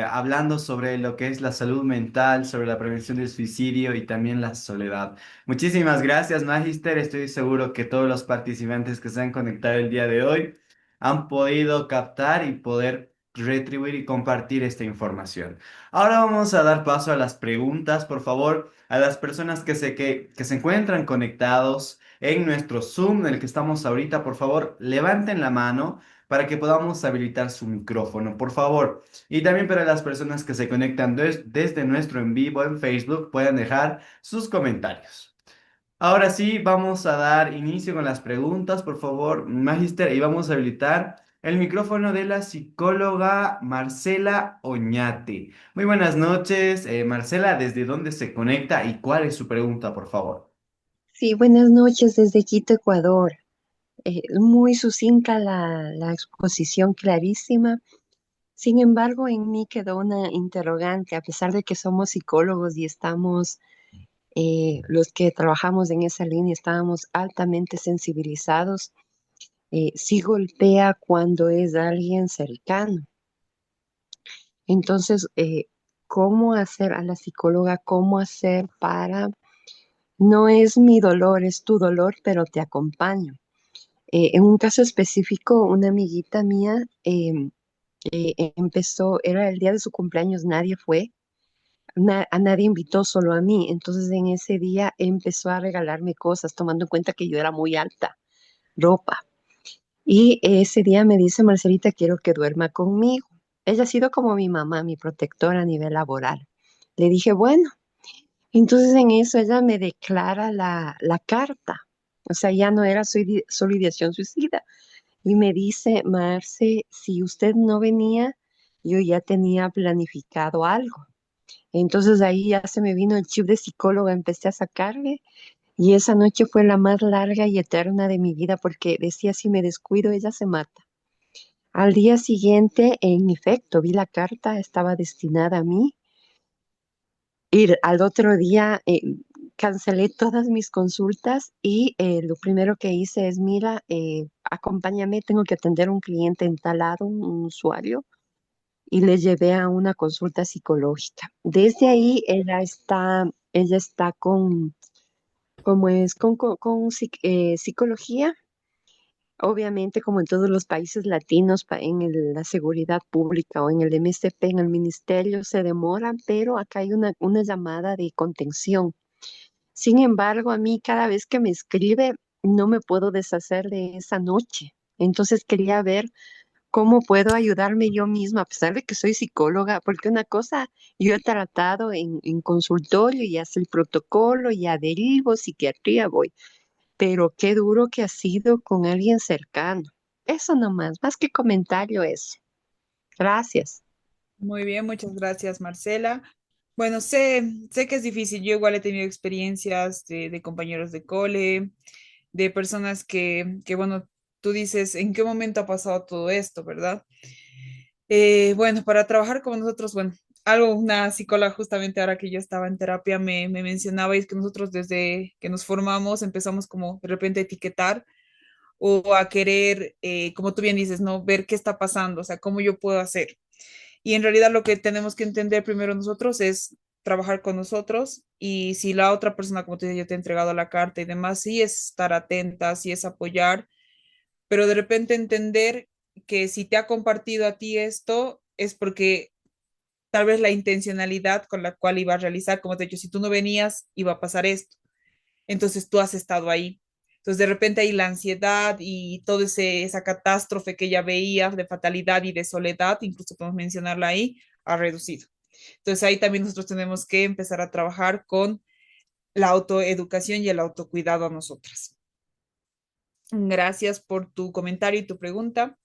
A: hablando sobre lo que es la salud mental, sobre la prevención del suicidio y también la soledad. Muchísimas gracias, Magister. Estoy seguro que todos los participantes que se han conectado el día de hoy han podido captar y poder retribuir y compartir esta información. Ahora vamos a dar paso a las preguntas, por favor, a las personas que se encuentran conectados en nuestro Zoom en el que estamos ahorita, por favor, levanten la mano para que podamos habilitar su micrófono, por favor. Y también para las personas que se conectan desde nuestro en vivo en Facebook, pueden dejar sus comentarios. Ahora sí, vamos a dar inicio con las preguntas, por favor, Magister, y vamos a habilitar el micrófono de la psicóloga Marcela Oñate. Muy buenas noches, Marcela, ¿desde dónde se conecta y cuál es su pregunta, por favor?
C: Sí, buenas noches desde Quito, Ecuador. Muy sucinta la exposición, clarísima. Sin embargo, en mí quedó una interrogante, a pesar de que somos psicólogos y estamos, los que trabajamos en esa línea, estábamos altamente sensibilizados. Sí golpea cuando es alguien cercano. Entonces, ¿cómo hacer a la psicóloga? ¿Cómo hacer para... No es mi dolor, es tu dolor, pero te acompaño? En un caso específico, una amiguita mía empezó, era el día de su cumpleaños, nadie fue, a nadie invitó, solo a mí. Entonces en ese día empezó a regalarme cosas, tomando en cuenta que yo era muy alta, ropa. Y ese día me dice, Marcelita, quiero que duerma conmigo. Ella ha sido como mi mamá, mi protectora a nivel laboral. Le dije, bueno, entonces en eso ella me declara la carta. O sea, ya no era solo ideación suicida. Y me dice, Marce, si usted no venía, yo ya tenía planificado algo. Entonces ahí ya se me vino el chip de psicóloga, empecé a sacarle y esa noche fue la más larga y eterna de mi vida porque decía, si me descuido, ella se mata. Al día siguiente, en efecto, vi la carta, estaba destinada a mí. Y al otro día cancelé todas mis consultas y lo primero que hice es, mira, acompáñame, tengo que atender a un cliente en tal lado, un usuario, y le llevé a una consulta psicológica. Desde ahí ella está con, ¿cómo es? Con psicología. Obviamente, como en todos los países latinos, la seguridad pública o en el MSP, en el ministerio, se demoran, pero acá hay una llamada de contención. Sin embargo, a mí cada vez que me escribe, no me puedo deshacer de esa noche. Entonces quería ver cómo puedo ayudarme yo misma, a pesar de que soy psicóloga, porque una cosa yo he tratado en consultorio y hace el protocolo y adherivo, psiquiatría voy, pero qué duro que ha sido con alguien cercano. Eso nomás, más que comentario eso. Gracias.
B: Muy bien, muchas gracias, Marcela. Bueno, sé que es difícil. Yo igual he tenido experiencias de compañeros de cole, de personas bueno, tú dices, ¿en qué momento ha pasado todo esto, verdad? Bueno, para trabajar con nosotros, bueno, una psicóloga justamente ahora que yo estaba en terapia me mencionaba y es que nosotros desde que nos formamos empezamos como de repente a etiquetar o a querer, como tú bien dices, ¿no? Ver qué está pasando, o sea, cómo yo puedo hacer. Y en realidad lo que tenemos que entender primero nosotros es trabajar con nosotros y si la otra persona, como te dije, yo te he entregado la carta y demás, sí es estar atenta, sí es apoyar, pero de repente entender que si te ha compartido a ti esto es porque tal vez la intencionalidad con la cual iba a realizar, como te he dicho, si tú no venías, iba a pasar esto. Entonces tú has estado ahí. Entonces de repente ahí la ansiedad y toda esa catástrofe que ella veía de fatalidad y de soledad, incluso podemos mencionarla ahí, ha reducido. Entonces ahí también nosotros tenemos que empezar a trabajar con la autoeducación y el autocuidado a nosotras. Gracias por tu comentario y tu pregunta.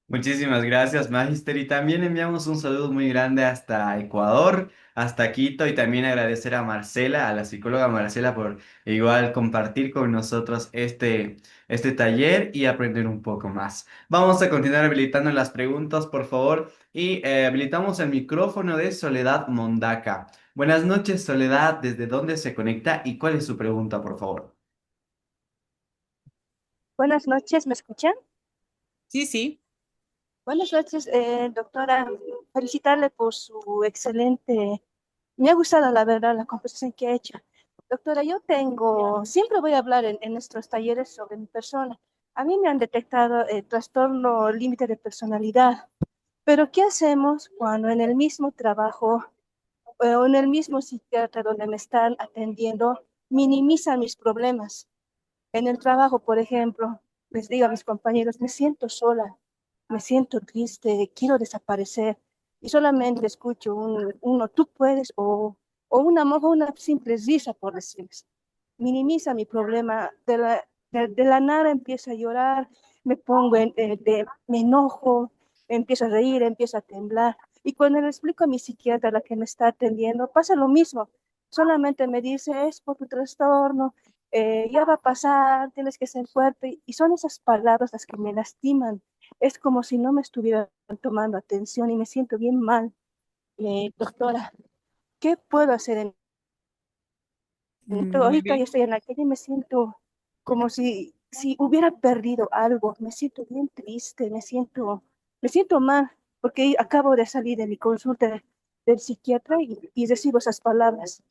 A: Muchísimas gracias, Magister. Y también enviamos un saludo muy grande hasta Ecuador, hasta Quito, y también agradecer a Marcela, a la psicóloga Marcela, por igual compartir con nosotros este taller y aprender un poco más. Vamos a continuar habilitando las preguntas, por favor, y habilitamos el micrófono de Soledad Mondaca. Buenas noches, Soledad. ¿Desde dónde se conecta y cuál es su pregunta, por favor?
D: Buenas noches, ¿me escuchan?
B: Sí, sí.
D: Buenas noches, doctora. Felicitarle por su excelente. Me ha gustado, la verdad, la conversación que ha hecho. Doctora, siempre voy a hablar en nuestros talleres sobre mi persona. A mí me han detectado trastorno límite de personalidad. Pero ¿qué hacemos cuando en el mismo trabajo o en el mismo psiquiatra donde me están atendiendo minimizan mis problemas? En el trabajo, por ejemplo, les digo a mis compañeros, me siento sola, me siento triste, quiero desaparecer. Y solamente escucho uno, tú puedes, o una moja, una simple risa, por decirles. Minimiza mi problema. De la nada empiezo a llorar, me pongo, me enojo, empiezo a reír, empiezo a temblar. Y cuando le explico a mi psiquiatra, la que me está atendiendo, pasa lo mismo. Solamente me dice, es por tu trastorno, ya va a pasar, tienes que ser fuerte. Y son esas palabras las que me lastiman. Es como si no me estuvieran tomando atención y me siento bien mal. Doctora, ¿qué puedo hacer
B: Muy
D: ahorita ya
B: bien.
D: estoy en la calle y me siento como si hubiera perdido algo? Me siento bien triste, me siento mal, porque acabo de salir de mi consulta del psiquiatra y recibo esas palabras.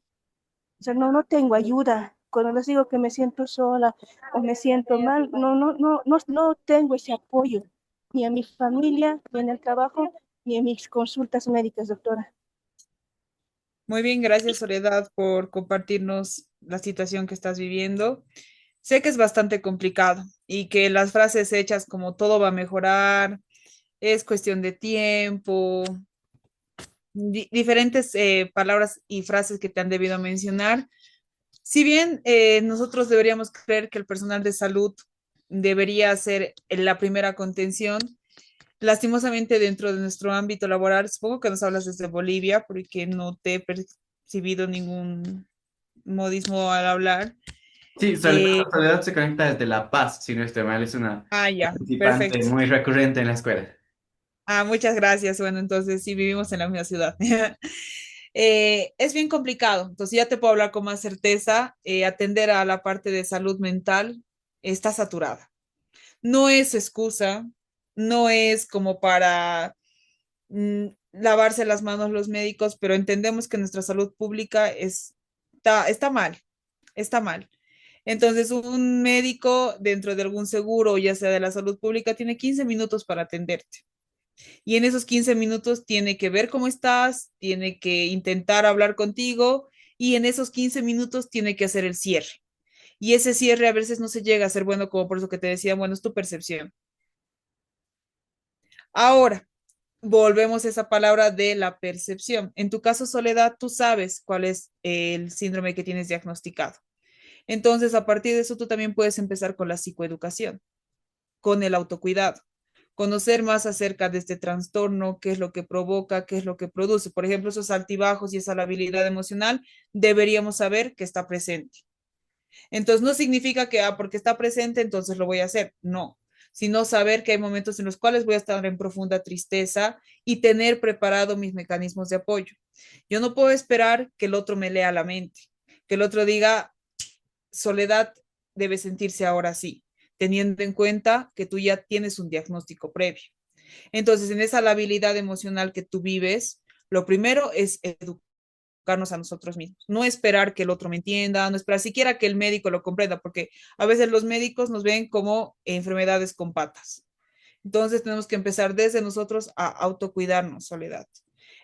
D: O sea, no tengo ayuda. Cuando les digo que me siento sola o me siento mal, no tengo ese apoyo, ni a mi familia, ni en el trabajo, ni en mis consultas médicas, doctora.
B: Muy bien, gracias Soledad por compartirnos la situación que estás viviendo. Sé que es bastante complicado y que las frases hechas como todo va a mejorar, es cuestión de tiempo, diferentes palabras y frases que te han debido mencionar. Si bien nosotros deberíamos creer que el personal de salud debería ser la primera contención, lastimosamente dentro de nuestro ámbito laboral, supongo que nos hablas desde Bolivia porque no te he percibido ningún modismo al hablar.
A: Sí,
B: Eh,
A: Soledad se conecta desde La Paz, si no estoy mal, es una
B: ya,
A: participante
B: perfecto.
A: muy recurrente en la escuela.
B: Muchas gracias. Bueno, entonces sí vivimos en la misma ciudad. Es bien complicado, entonces ya te puedo hablar con más certeza. Atender a la parte de salud mental está saturada. No es excusa, no es como para lavarse las manos los médicos, pero entendemos que nuestra salud pública está mal, está mal. Entonces, un médico dentro de algún seguro, ya sea de la salud pública, tiene 15 minutos para atenderte. Y en esos 15 minutos tiene que ver cómo estás, tiene que intentar hablar contigo y en esos 15 minutos tiene que hacer el cierre. Y ese cierre a veces no se llega a ser bueno, como por eso que te decía, bueno, es tu percepción. Ahora, volvemos a esa palabra de la percepción. En tu caso, Soledad, tú sabes cuál es el síndrome que tienes diagnosticado. Entonces, a partir de eso, tú también puedes empezar con la psicoeducación, con el autocuidado, conocer más acerca de este trastorno, qué es lo que provoca, qué es lo que produce. Por ejemplo, esos altibajos y esa labilidad emocional, deberíamos saber que está presente. Entonces, no significa que, porque está presente, entonces lo voy a hacer. No, sino saber que hay momentos en los cuales voy a estar en profunda tristeza y tener preparado mis mecanismos de apoyo. Yo no puedo esperar que el otro me lea la mente, que el otro diga, Soledad debe sentirse ahora así, teniendo en cuenta que tú ya tienes un diagnóstico previo. Entonces, en esa labilidad emocional que tú vives, lo primero es educarnos a nosotros mismos, no esperar que el otro me entienda, no esperar siquiera que el médico lo comprenda, porque a veces los médicos nos ven como enfermedades con patas. Entonces tenemos que empezar desde nosotros a autocuidarnos, Soledad.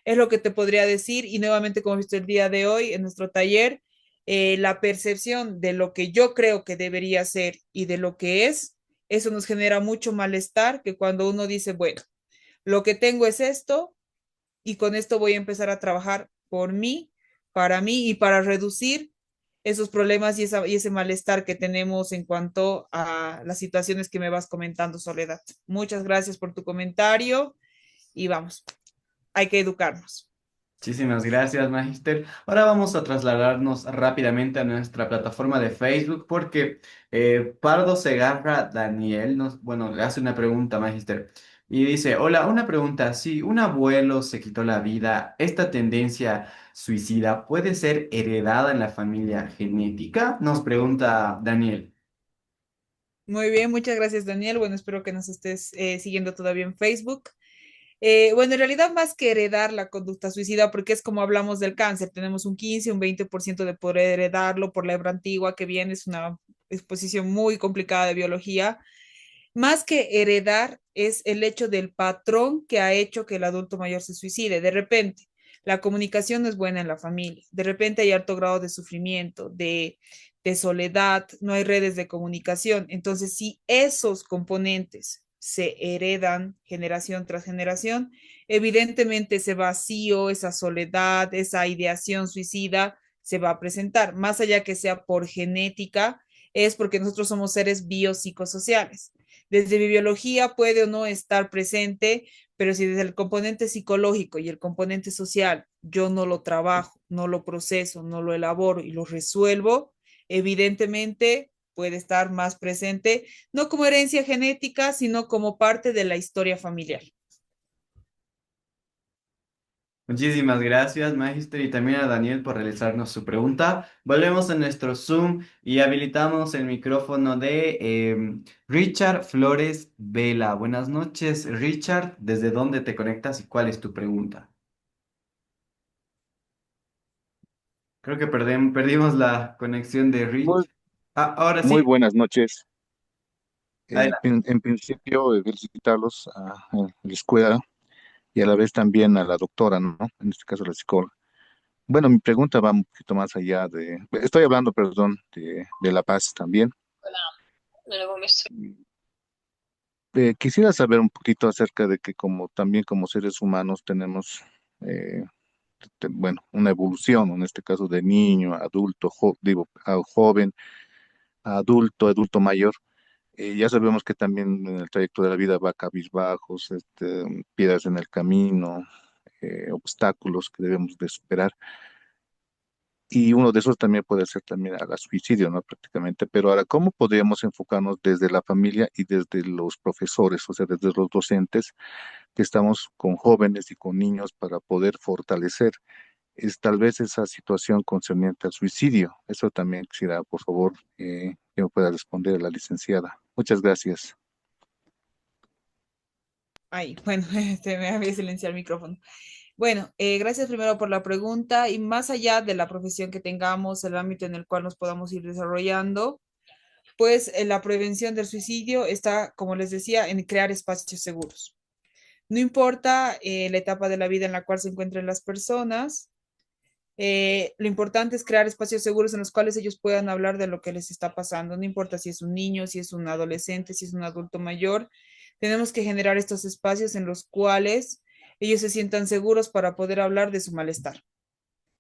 B: Es lo que te podría decir y nuevamente, como visto el día de hoy en nuestro taller, la percepción de lo que yo creo que debería ser y de lo que es, eso nos genera mucho malestar que cuando uno dice, bueno, lo que tengo es esto y con esto voy a empezar a trabajar por mí, para mí y para reducir esos problemas y ese malestar que tenemos en cuanto a las situaciones que me vas comentando, Soledad. Muchas gracias por tu comentario y vamos, hay que educarnos.
A: Muchísimas gracias, Magister. Ahora vamos a trasladarnos rápidamente a nuestra plataforma de Facebook porque Pardo Segarra Daniel bueno, le hace una pregunta, Magister, y dice, hola, una pregunta, si un abuelo se quitó la vida, ¿esta tendencia suicida puede ser heredada en la familia genética? Nos pregunta Daniel.
B: Muy bien, muchas gracias, Daniel. Bueno, espero que nos estés siguiendo todavía en Facebook. Bueno, en realidad más que heredar la conducta suicida, porque es como hablamos del cáncer, tenemos un 15, un 20% de poder heredarlo por la hebra antigua que viene, es una exposición muy complicada de biología. Más que heredar, es el hecho del patrón que ha hecho que el adulto mayor se suicide. De repente, la comunicación no es buena en la familia. De repente hay alto grado de sufrimiento, de soledad, no hay redes de comunicación. Entonces, si esos componentes se heredan generación tras generación, evidentemente ese vacío, esa soledad, esa ideación suicida se va a presentar, más allá que sea por genética, es porque nosotros somos seres biopsicosociales. Desde mi biología puede o no estar presente, pero si desde el componente psicológico y el componente social yo no lo trabajo, no lo proceso, no lo elaboro y lo resuelvo, evidentemente puede estar más presente, no como herencia genética, sino como parte de la historia familiar.
A: Muchísimas gracias, Magister, y también a Daniel por realizarnos su pregunta. Volvemos a nuestro Zoom y habilitamos el micrófono de Richard Flores Vela. Buenas noches, Richard. ¿Desde dónde te conectas y cuál es tu pregunta? Creo que perdimos la conexión de
E: Muy,
A: Rich. Ah, ahora
E: muy
A: sí.
E: buenas noches.
A: Adelante.
E: En principio, felicitarlos a la escuela y a la vez también a la doctora, ¿no? En este caso, la psicóloga. Bueno, mi pregunta va un poquito más allá estoy hablando, perdón, de La Paz también. Quisiera saber un poquito acerca de que como también como seres humanos tenemos, eh, bueno, una evolución, en este caso de niño, adulto, digo, a joven, adulto, adulto mayor. Ya sabemos que también en el trayecto de la vida va cabizbajos, piedras en el camino, obstáculos que debemos de superar. Y uno de esos también puede ser también el suicidio, ¿no? Prácticamente. Pero ahora, ¿cómo podríamos enfocarnos desde la familia y desde los profesores, o sea, desde los docentes, que estamos con jóvenes y con niños para poder fortalecer tal vez esa situación concerniente al suicidio? Eso también quisiera, por favor, que me pueda responder la licenciada. Muchas gracias.
B: Ay, bueno, me había silenciado el micrófono. Bueno, gracias primero por la pregunta y más allá de la profesión que tengamos, el ámbito en el cual nos podamos ir desarrollando, pues la prevención del suicidio está, como les decía, en crear espacios seguros. No importa la etapa de la vida en la cual se encuentren las personas, lo importante es crear espacios seguros en los cuales ellos puedan hablar de lo que les está pasando. No importa si es un niño, si es un adolescente, si es un adulto mayor, tenemos que generar estos espacios en los cuales ellos se sientan seguros para poder hablar de su malestar.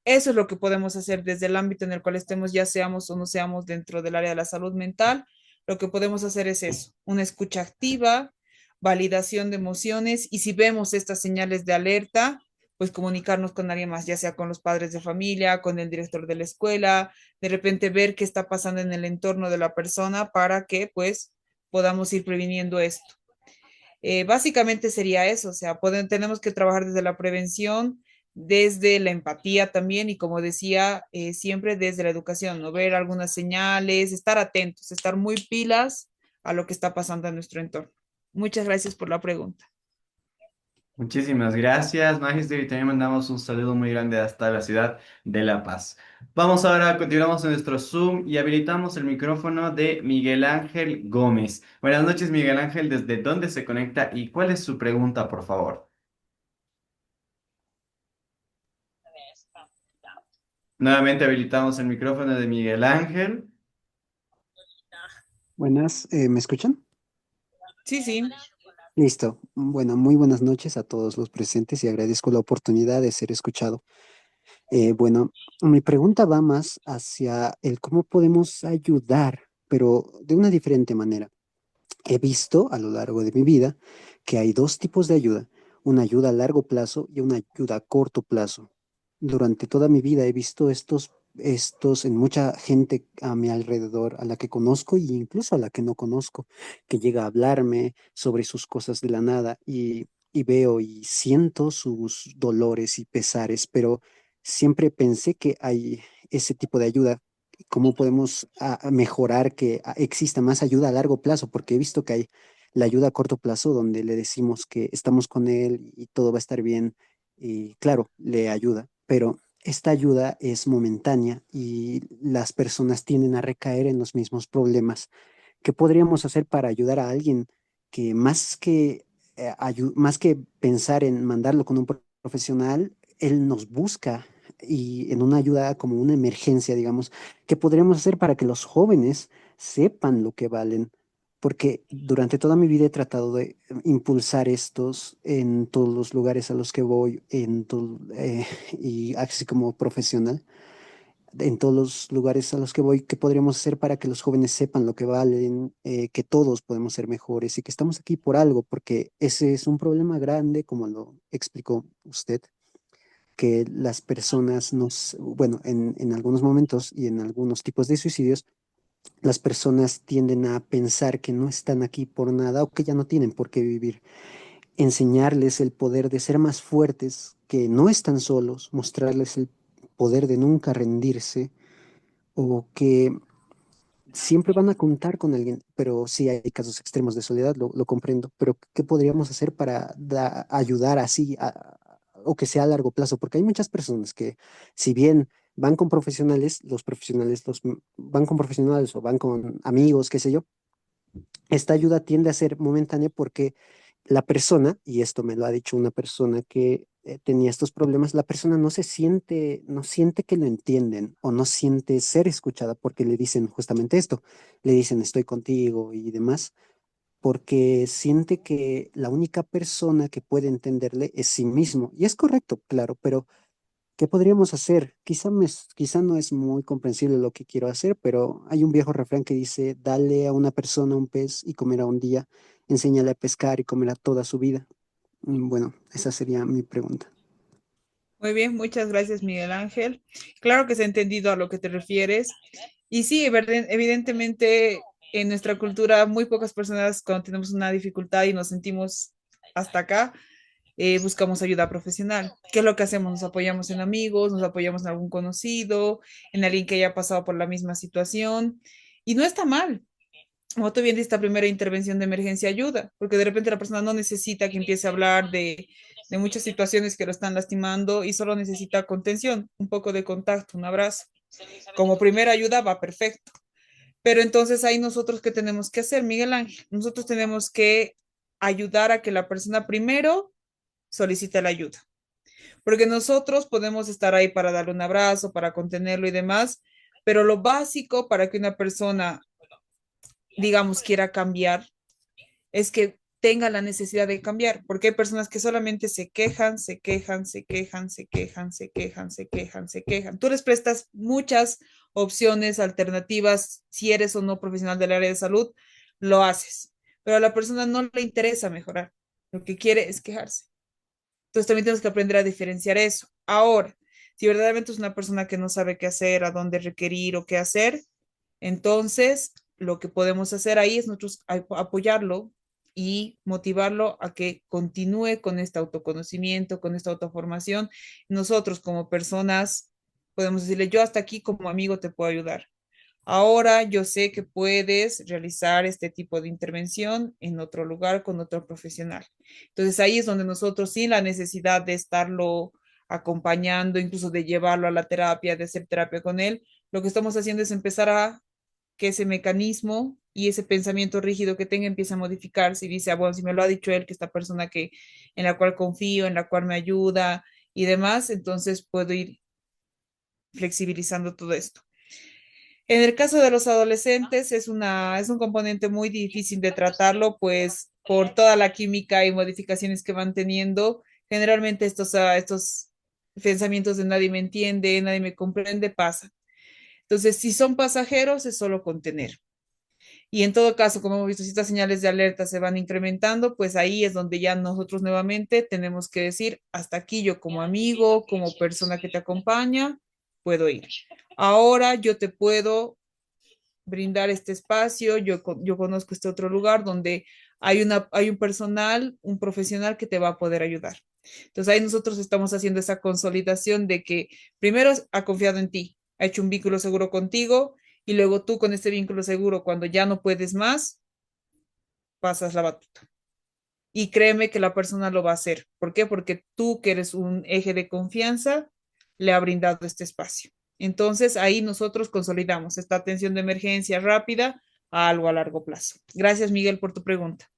B: Eso es lo que podemos hacer desde el ámbito en el cual estemos, ya seamos o no seamos dentro del área de la salud mental. Lo que podemos hacer es eso, una escucha activa, validación de emociones y si vemos estas señales de alerta, pues comunicarnos con alguien más, ya sea con los padres de familia, con el director de la escuela, de repente ver qué está pasando en el entorno de la persona para que pues podamos ir previniendo esto. Básicamente sería eso, o sea, tenemos que trabajar desde la prevención, desde la empatía también y como decía, siempre desde la educación, ¿no? Ver algunas señales, estar atentos, estar muy pilas a lo que está pasando en nuestro entorno. Muchas gracias por la pregunta.
A: Muchísimas gracias, Magister, y también mandamos un saludo muy grande hasta la ciudad de La Paz. Vamos ahora, continuamos en nuestro Zoom y habilitamos el micrófono de Miguel Ángel Gómez. Buenas noches, Miguel Ángel, ¿desde dónde se conecta y cuál es su pregunta, por favor? Nuevamente habilitamos el micrófono de Miguel Ángel.
F: Buenas, ¿me escuchan?
B: Sí, sí.
F: Listo. Bueno, muy buenas noches a todos los presentes y agradezco la oportunidad de ser escuchado. Bueno, mi pregunta va más hacia el cómo podemos ayudar, pero de una diferente manera. He visto a lo largo de mi vida que hay dos tipos de ayuda, una ayuda a largo plazo y una ayuda a corto plazo. Durante toda mi vida he visto estos en mucha gente a mi alrededor, a la que conozco e incluso a la que no conozco, que llega a hablarme sobre sus cosas de la nada y veo y siento sus dolores y pesares, pero siempre pensé que hay ese tipo de ayuda. ¿Cómo podemos a mejorar que exista más ayuda a largo plazo? Porque he visto que hay la ayuda a corto plazo donde le decimos que estamos con él y todo va a estar bien y claro, le ayuda, pero esta ayuda es momentánea y las personas tienden a recaer en los mismos problemas. ¿Qué podríamos hacer para ayudar a alguien que más que pensar en mandarlo con un profesional, él nos busca y en una ayuda como una emergencia, digamos, ¿qué podríamos hacer para que los jóvenes sepan lo que valen? Porque durante toda mi vida he tratado de impulsar estos en todos los lugares a los que voy, y así como profesional en todos los lugares a los que voy, ¿qué podríamos hacer para que los jóvenes sepan lo que valen, que todos podemos ser mejores y que estamos aquí por algo? Porque ese es un problema grande, como lo explicó usted, que las personas bueno, en algunos momentos y en algunos tipos de suicidios, las personas tienden a pensar que no están aquí por nada o que ya no tienen por qué vivir. Enseñarles el poder de ser más fuertes, que no están solos, mostrarles el poder de nunca rendirse o que siempre van a contar con alguien, pero sí hay casos extremos de soledad, lo comprendo, pero ¿qué podríamos hacer para ayudar así o que sea a largo plazo? Porque hay muchas personas que, si bien van con profesionales, los profesionales van con profesionales o van con amigos, qué sé yo, esta ayuda tiende a ser momentánea porque la persona, y esto me lo ha dicho una persona que tenía estos problemas, la persona no siente que lo entienden o no siente ser escuchada porque le dicen justamente esto, le dicen estoy contigo y demás, porque siente que la única persona que puede entenderle es sí mismo. Y es correcto, claro, pero ¿qué podríamos hacer? Quizá no es muy comprensible lo que quiero hacer, pero hay un viejo refrán que dice, dale a una persona un pez y comerá un día, enséñale a pescar y comerá toda su vida. Bueno, esa sería mi pregunta.
B: Muy bien, muchas gracias, Miguel Ángel. Claro que se ha entendido a lo que te refieres. Y sí, evidentemente en nuestra cultura muy pocas personas cuando tenemos una dificultad y nos sentimos hasta acá, buscamos ayuda profesional. ¿Qué es lo que hacemos? Nos apoyamos en amigos, nos apoyamos en algún conocido, en alguien que haya pasado por la misma situación. Y no está mal. Como tú bien dices, esta primera intervención de emergencia ayuda, porque de repente la persona no necesita que empiece a hablar de muchas situaciones que lo están lastimando y solo necesita contención, un poco de contacto, un abrazo. Como primera ayuda va perfecto. Pero entonces ahí nosotros, ¿qué tenemos que hacer, Miguel Ángel? Nosotros tenemos que ayudar a que la persona primero solicite la ayuda, porque nosotros podemos estar ahí para darle un abrazo, para contenerlo y demás, pero lo básico para que una persona, digamos, quiera cambiar es que tenga la necesidad de cambiar, porque hay personas que solamente se quejan, se quejan, se quejan, se quejan, se quejan, se quejan, se quejan. Tú les prestas muchas opciones, alternativas, si eres o no profesional del área de salud, lo haces, pero a la persona no le interesa mejorar, lo que quiere es quejarse. Entonces también tenemos que aprender a diferenciar eso. Ahora, si verdaderamente es una persona que no sabe qué hacer, a dónde requerir o qué hacer, entonces lo que podemos hacer ahí es nosotros apoyarlo y motivarlo a que continúe con este autoconocimiento, con esta autoformación. Nosotros como personas podemos decirle, yo hasta aquí como amigo te puedo ayudar. Ahora yo sé que puedes realizar este tipo de intervención en otro lugar con otro profesional. Entonces ahí es donde nosotros, sin la necesidad de estarlo acompañando, incluso de llevarlo a la terapia, de hacer terapia con él, lo que estamos haciendo es empezar a que ese mecanismo y ese pensamiento rígido que tenga empiece a modificarse y dice, ah, bueno, si me lo ha dicho él, que esta persona que en la cual confío, en la cual me ayuda y demás, entonces puedo ir flexibilizando todo esto. En el caso de los adolescentes es un componente muy difícil de tratarlo, pues por toda la química y modificaciones que van teniendo, generalmente estos pensamientos de nadie me entiende, nadie me comprende, pasa. Entonces, si son pasajeros, es solo contener. Y en todo caso, como hemos visto, si estas señales de alerta se van incrementando, pues ahí es donde ya nosotros nuevamente tenemos que decir, hasta aquí yo como amigo, como persona que te acompaña, puedo ir. Ahora yo te puedo brindar este espacio, yo conozco este otro lugar donde hay un personal, un profesional que te va a poder ayudar. Entonces ahí nosotros estamos haciendo esa consolidación de que primero ha confiado en ti, ha hecho un vínculo seguro contigo y luego tú con este vínculo seguro, cuando ya no puedes más, pasas la batuta. Y créeme que la persona lo va a hacer. ¿Por qué? Porque tú, que eres un eje de confianza, le ha brindado este espacio. Entonces, ahí nosotros consolidamos esta atención de emergencia rápida a algo a largo plazo. Gracias, Miguel, por tu pregunta.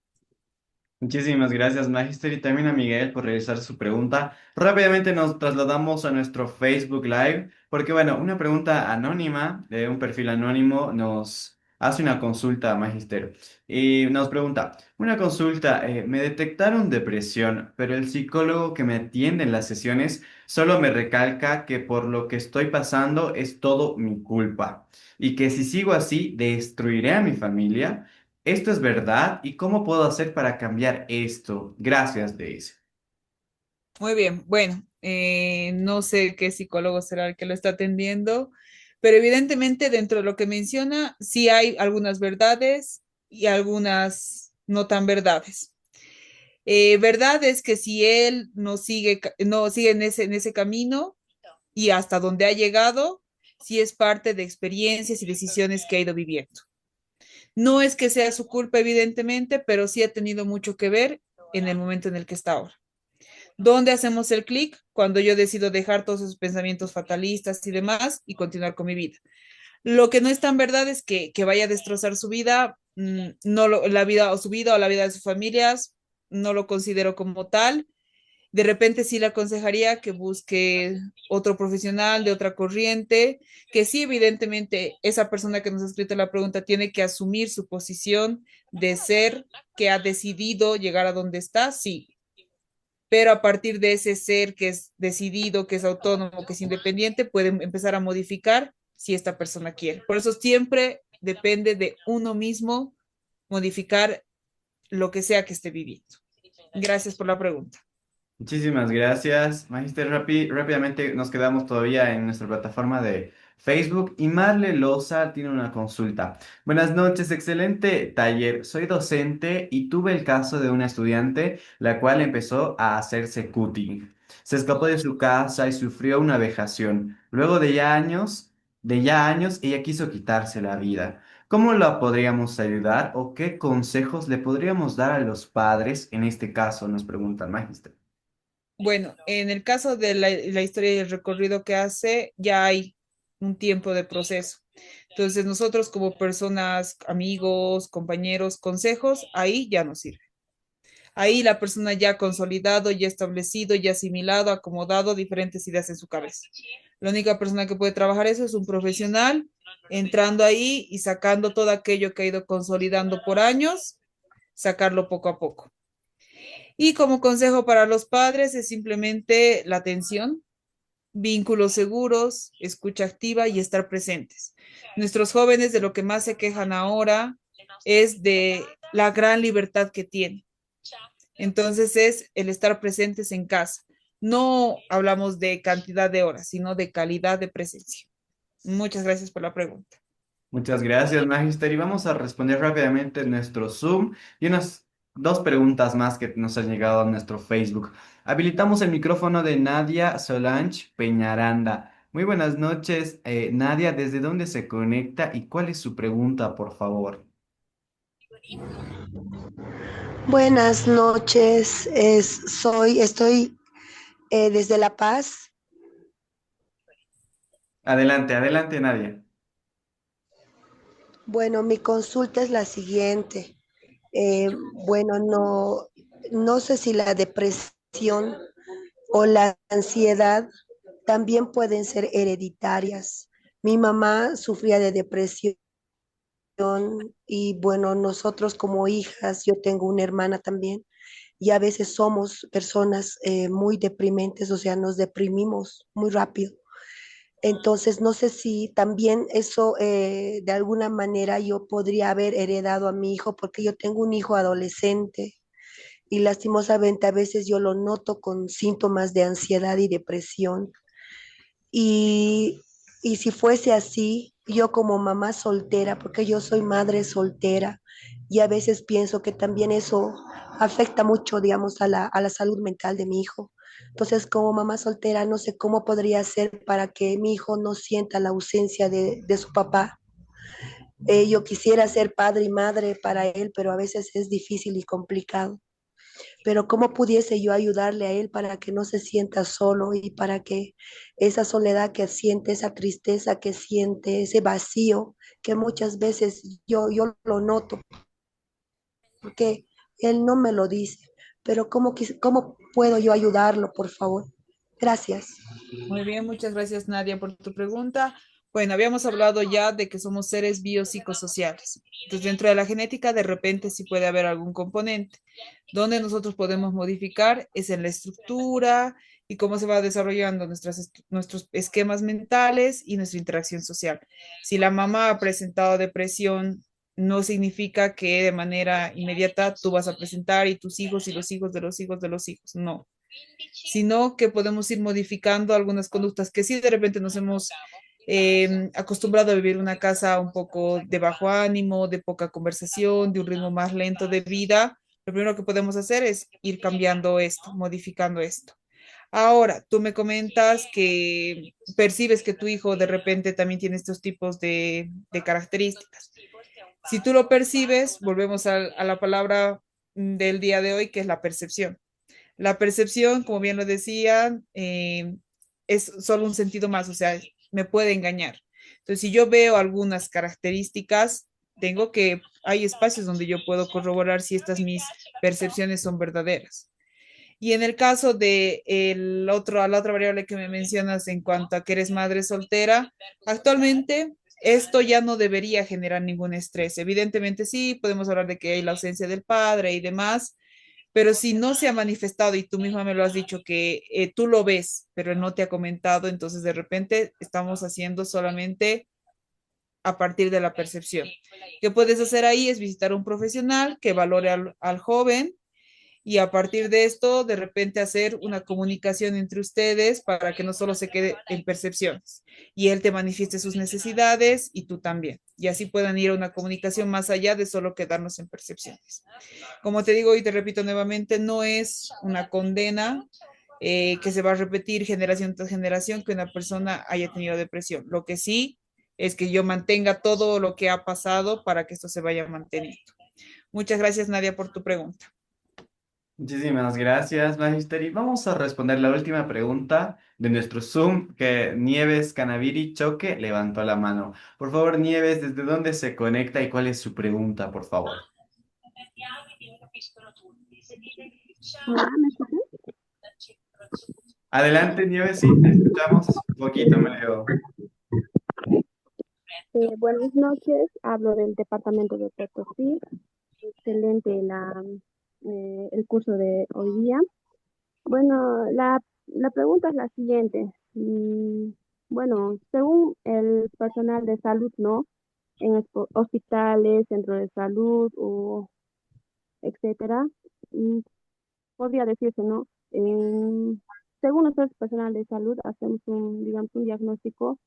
A: Muchísimas gracias, Magister, y también a Miguel por realizar su pregunta. Rápidamente nos trasladamos a nuestro Facebook Live, porque bueno, una pregunta anónima de un perfil anónimo nos hace una consulta, Magister, y nos pregunta, una consulta, me detectaron depresión, pero el psicólogo que me atiende en las sesiones solo me recalca que por lo que estoy pasando es todo mi culpa, y que si sigo así, destruiré a mi familia. ¿Esto es verdad? ¿Y cómo puedo hacer para cambiar esto? Gracias, Daisy.
B: Muy bien, bueno, no sé qué psicólogo será el que lo está atendiendo, pero evidentemente dentro de lo que menciona, sí hay algunas verdades y algunas no tan verdades. Verdad es que si él no sigue en ese camino y hasta donde ha llegado, sí es parte de experiencias y decisiones que ha ido viviendo. No es que sea su culpa, evidentemente, pero sí ha tenido mucho que ver en el momento en el que está ahora. ¿Dónde hacemos el clic? Cuando yo decido dejar todos esos pensamientos fatalistas y demás y continuar con mi vida. Lo que no es tan verdad es que vaya a destrozar su vida, la vida o su vida o la vida de sus familias, no lo considero como tal. De repente sí le aconsejaría que busque otro profesional de otra corriente, que sí, evidentemente, esa persona que nos ha escrito la pregunta tiene que asumir su posición de ser que ha decidido llegar a donde está, sí, pero a partir de ese ser que es decidido, que es autónomo, que es independiente, puede empezar a modificar si esta persona quiere. Por eso siempre depende de uno mismo modificar lo que sea que esté viviendo. Gracias por la pregunta.
A: Muchísimas gracias, Magister. Rápidamente nos quedamos todavía en nuestra plataforma de Facebook y Marle Loza tiene una consulta. Buenas noches, excelente taller. Soy docente y tuve el caso de una estudiante la cual empezó a hacerse cutting. Se escapó de su casa y sufrió una vejación. Luego de ya años, ella quiso quitarse la vida. ¿Cómo la podríamos ayudar o qué consejos le podríamos dar a los padres en este caso? Nos pregunta el Magister.
B: Bueno, en el caso de la historia y el recorrido que hace, ya hay un tiempo de proceso. Entonces, nosotros como personas, amigos, compañeros, consejos, ahí ya nos sirve. Ahí la persona ya ha consolidado, ya establecido, ya asimilado, acomodado diferentes ideas en su cabeza. La única persona que puede trabajar eso es un profesional, entrando ahí y sacando todo aquello que ha ido consolidando por años, sacarlo poco a poco. Y como consejo para los padres es simplemente la atención, vínculos seguros, escucha activa y estar presentes. Nuestros jóvenes de lo que más se quejan ahora es de la gran libertad que tienen. Entonces es el estar presentes en casa. No hablamos de cantidad de horas, sino de calidad de presencia. Muchas gracias por la pregunta.
A: Muchas gracias, Magister. Y vamos a responder rápidamente en nuestro Zoom y unas dos preguntas más que nos han llegado a nuestro Facebook. Habilitamos el micrófono de Nadia Solange Peñaranda. Muy buenas noches, Nadia. ¿Desde dónde se conecta y cuál es su pregunta, por favor?
G: Buenas noches, estoy desde La Paz.
A: Adelante, adelante, Nadia.
G: Bueno, mi consulta es la siguiente. Eh, bueno, no sé si la depresión o la ansiedad también pueden ser hereditarias. Mi mamá sufría de depresión y bueno, nosotros como hijas, yo tengo una hermana también y a veces somos personas muy deprimentes, o sea, nos deprimimos muy rápido. Entonces, no sé si también eso de alguna manera yo podría haber heredado a mi hijo, porque yo tengo un hijo adolescente y lastimosamente a veces yo lo noto con síntomas de ansiedad y depresión. Y, y si fuese así, yo como mamá soltera, porque yo soy madre soltera, y a veces pienso que también eso afecta mucho, digamos, a la salud mental de mi hijo. Entonces, como mamá soltera, no sé cómo podría hacer para que mi hijo no sienta la ausencia de su papá. Yo quisiera ser padre y madre para él, pero a veces es difícil y complicado. Pero ¿cómo pudiese yo ayudarle a él para que no se sienta solo y para que esa soledad que siente, esa tristeza que siente, ese vacío que muchas veces yo lo noto, porque Él no me lo dice, pero ¿cómo puedo yo ayudarlo, por favor? Gracias.
B: Muy bien, muchas gracias Nadia por tu pregunta. Bueno, habíamos hablado ya de que somos seres biopsicosociales. Entonces, dentro de la genética, de repente sí puede haber algún componente. Donde nosotros podemos modificar es en la estructura y cómo se va desarrollando nuestros esquemas mentales y nuestra interacción social. Si la mamá ha presentado depresión, no significa que de manera inmediata tú vas a presentar y tus hijos y los hijos de los hijos de los hijos. No, sino que podemos ir modificando algunas conductas que sí de repente nos hemos acostumbrado a vivir en una casa un poco de bajo ánimo, de poca conversación, de un ritmo más lento de vida. Lo primero que podemos hacer es ir cambiando esto, modificando esto. Ahora, tú me comentas que percibes que tu hijo de repente también tiene estos tipos de características. Si tú lo percibes, volvemos a la palabra del día de hoy, que es la percepción. La percepción, como bien lo decían, es solo un sentido más, o sea, me puede engañar. Entonces, si yo veo algunas características, hay espacios donde yo puedo corroborar si estas mis percepciones son verdaderas. Y en el caso de la otra variable que me mencionas en cuanto a que eres madre soltera, actualmente esto ya no debería generar ningún estrés. Evidentemente sí, podemos hablar de que hay la ausencia del padre y demás, pero si no se ha manifestado y tú misma me lo has dicho que tú lo ves, pero él no te ha comentado, entonces de repente estamos haciendo solamente a partir de la percepción. ¿Qué puedes hacer ahí? Es visitar a un profesional que valore al joven y a partir de esto, de repente hacer una comunicación entre ustedes para que no solo se quede en percepciones y él te manifieste sus necesidades y tú también. Y así puedan ir a una comunicación más allá de solo quedarnos en percepciones. Como te digo y te repito nuevamente, no es una condena que se va a repetir generación tras generación que una persona haya tenido depresión. Lo que sí es que yo mantenga todo lo que ha pasado para que esto se vaya manteniendo. Muchas gracias, Nadia, por tu pregunta.
A: Muchísimas gracias, Magister. Y vamos a responder la última pregunta de nuestro Zoom, que Nieves Canaviri Choque levantó la mano. Por favor, Nieves, ¿desde dónde se conecta y cuál es su pregunta, por favor?
H: Hola, ¿me escuchan?
A: Adelante, Nieves, sí, te escuchamos un poquito, me leo.
H: Buenas noches, hablo del departamento de Potosí. Excelente el curso de hoy día. Bueno, la pregunta es la siguiente. Bueno, según el personal de salud, ¿no? En hospitales, centros de salud o etcétera, mm, podría decirse, ¿no? Según nosotros, personal de salud, hacemos digamos, un diagnóstico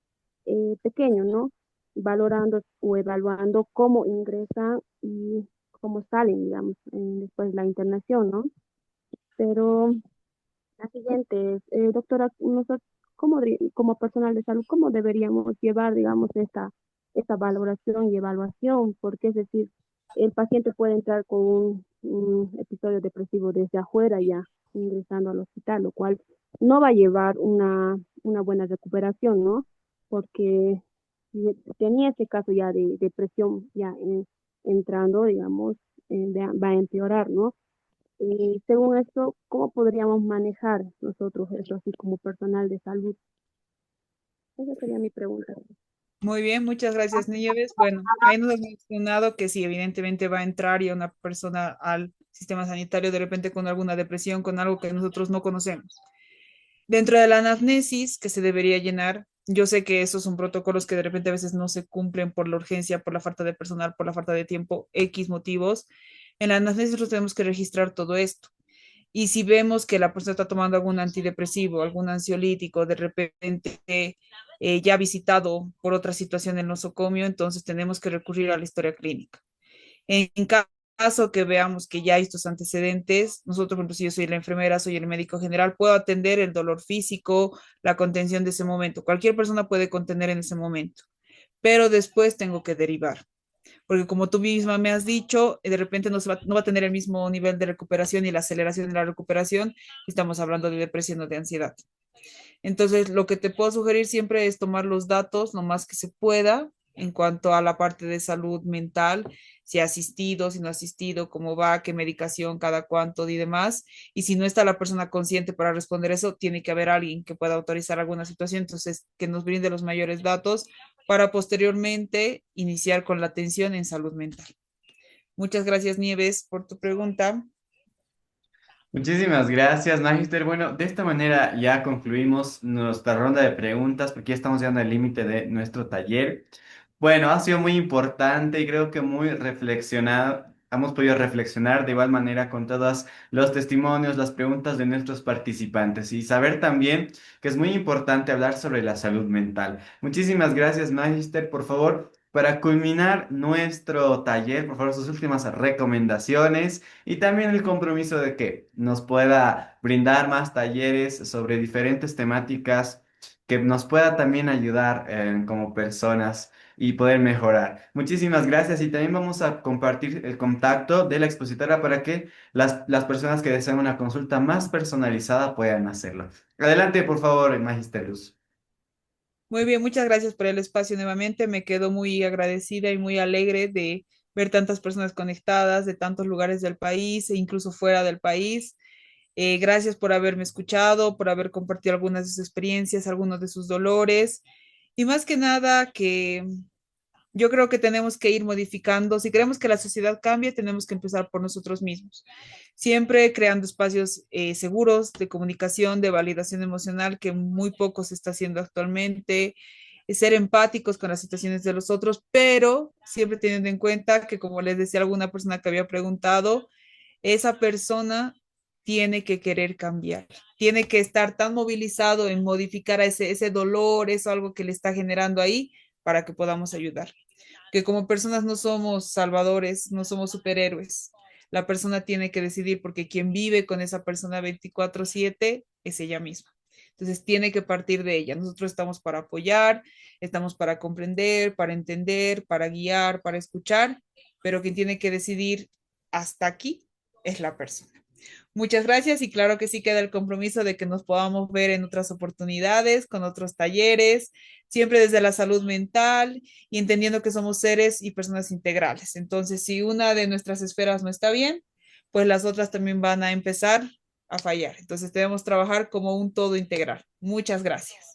H: pequeño, ¿no? Valorando o evaluando cómo ingresan y cómo salen, digamos, después de la internación, ¿no? Pero la siguiente es, doctora, nosotros como personal de salud, ¿cómo deberíamos llevar, digamos, esta valoración y evaluación? Porque es decir, el paciente puede entrar con un episodio depresivo desde afuera ya, ingresando al hospital, lo cual no va a llevar una buena recuperación, ¿no? Porque si tenía ese caso ya de depresión ya entrando, digamos, va a empeorar, ¿no? Según esto, ¿cómo podríamos manejar nosotros eso así como personal de salud? Esa sería mi pregunta.
B: Muy bien, muchas gracias, Nieves. Bueno, ahí nos has mencionado que sí, evidentemente va a entrar y una persona al sistema sanitario de repente con alguna depresión, con algo que nosotros no conocemos. Dentro de la anamnesis que se debería llenar, yo sé que esos son protocolos que de repente a veces no se cumplen por la urgencia, por la falta de personal, por la falta de tiempo, X motivos. En la anamnesis nosotros tenemos que registrar todo esto. Y si vemos que la persona está tomando algún antidepresivo, algún ansiolítico, de repente ya visitado por otra situación en nosocomio, entonces tenemos que recurrir a la historia clínica. En caso que veamos que ya hay estos antecedentes, nosotros, por ejemplo, si yo soy la enfermera, soy el médico general, puedo atender el dolor físico, la contención de ese momento. Cualquier persona puede contener en ese momento, pero después tengo que derivar porque como tú misma me has dicho, de repente no va a tener el mismo nivel de recuperación y la aceleración de la recuperación si estamos hablando de depresión o de ansiedad. Entonces, lo que te puedo sugerir siempre es tomar los datos lo más que se pueda en cuanto a la parte de salud mental, si ha asistido, si no ha asistido, cómo va, qué medicación, cada cuánto y demás. Y si no está la persona consciente para responder eso, tiene que haber alguien que pueda autorizar alguna situación, entonces que nos brinde los mayores datos para posteriormente iniciar con la atención en salud mental. Muchas gracias, Nieves, por tu pregunta.
A: Muchísimas gracias, Magister. Bueno, de esta manera ya concluimos nuestra ronda de preguntas porque ya estamos llegando al límite de nuestro taller. Bueno, ha sido muy importante y creo que muy reflexionado. Hemos podido reflexionar de igual manera con todos los testimonios, las preguntas de nuestros participantes y saber también que es muy importante hablar sobre la salud mental. Muchísimas gracias, Magister. Por favor, para culminar nuestro taller, por favor, sus últimas recomendaciones. Y también el compromiso de que nos pueda brindar más talleres sobre diferentes temáticas que nos pueda también ayudar como personas y poder mejorar. Muchísimas gracias y también vamos a compartir el contacto de la expositora para que las personas que deseen una consulta más personalizada puedan hacerlo. Adelante, por favor, Magisterus.
B: Muy bien, muchas gracias por el espacio nuevamente. Me quedo muy agradecida y muy alegre de ver tantas personas conectadas de tantos lugares del país e incluso fuera del país. Gracias por haberme escuchado, por haber compartido algunas de sus experiencias, algunos de sus dolores y más que nada que yo creo que tenemos que ir modificando. Si queremos que la sociedad cambie, tenemos que empezar por nosotros mismos. Siempre creando espacios seguros de comunicación, de validación emocional, que muy poco se está haciendo actualmente. Ser empáticos con las situaciones de los otros, pero siempre teniendo en cuenta que, como les decía alguna persona que había preguntado, esa persona tiene que querer cambiar, tiene que estar tan movilizado en modificar a ese dolor, eso algo que le está generando ahí para que podamos ayudar. Que como personas no somos salvadores, no somos superhéroes. La persona tiene que decidir porque quien vive con esa persona 24/7 es ella misma. Entonces tiene que partir de ella. Nosotros estamos para apoyar, estamos para comprender, para entender, para guiar, para escuchar, pero quien tiene que decidir hasta aquí es la persona. Muchas gracias y claro que sí queda el compromiso de que nos podamos ver en otras oportunidades, con otros talleres, siempre desde la salud mental y entendiendo que somos seres y personas integrales. Entonces, si una de nuestras esferas no está bien, pues las otras también van a empezar a fallar. Entonces, debemos trabajar como un todo integral. Muchas gracias.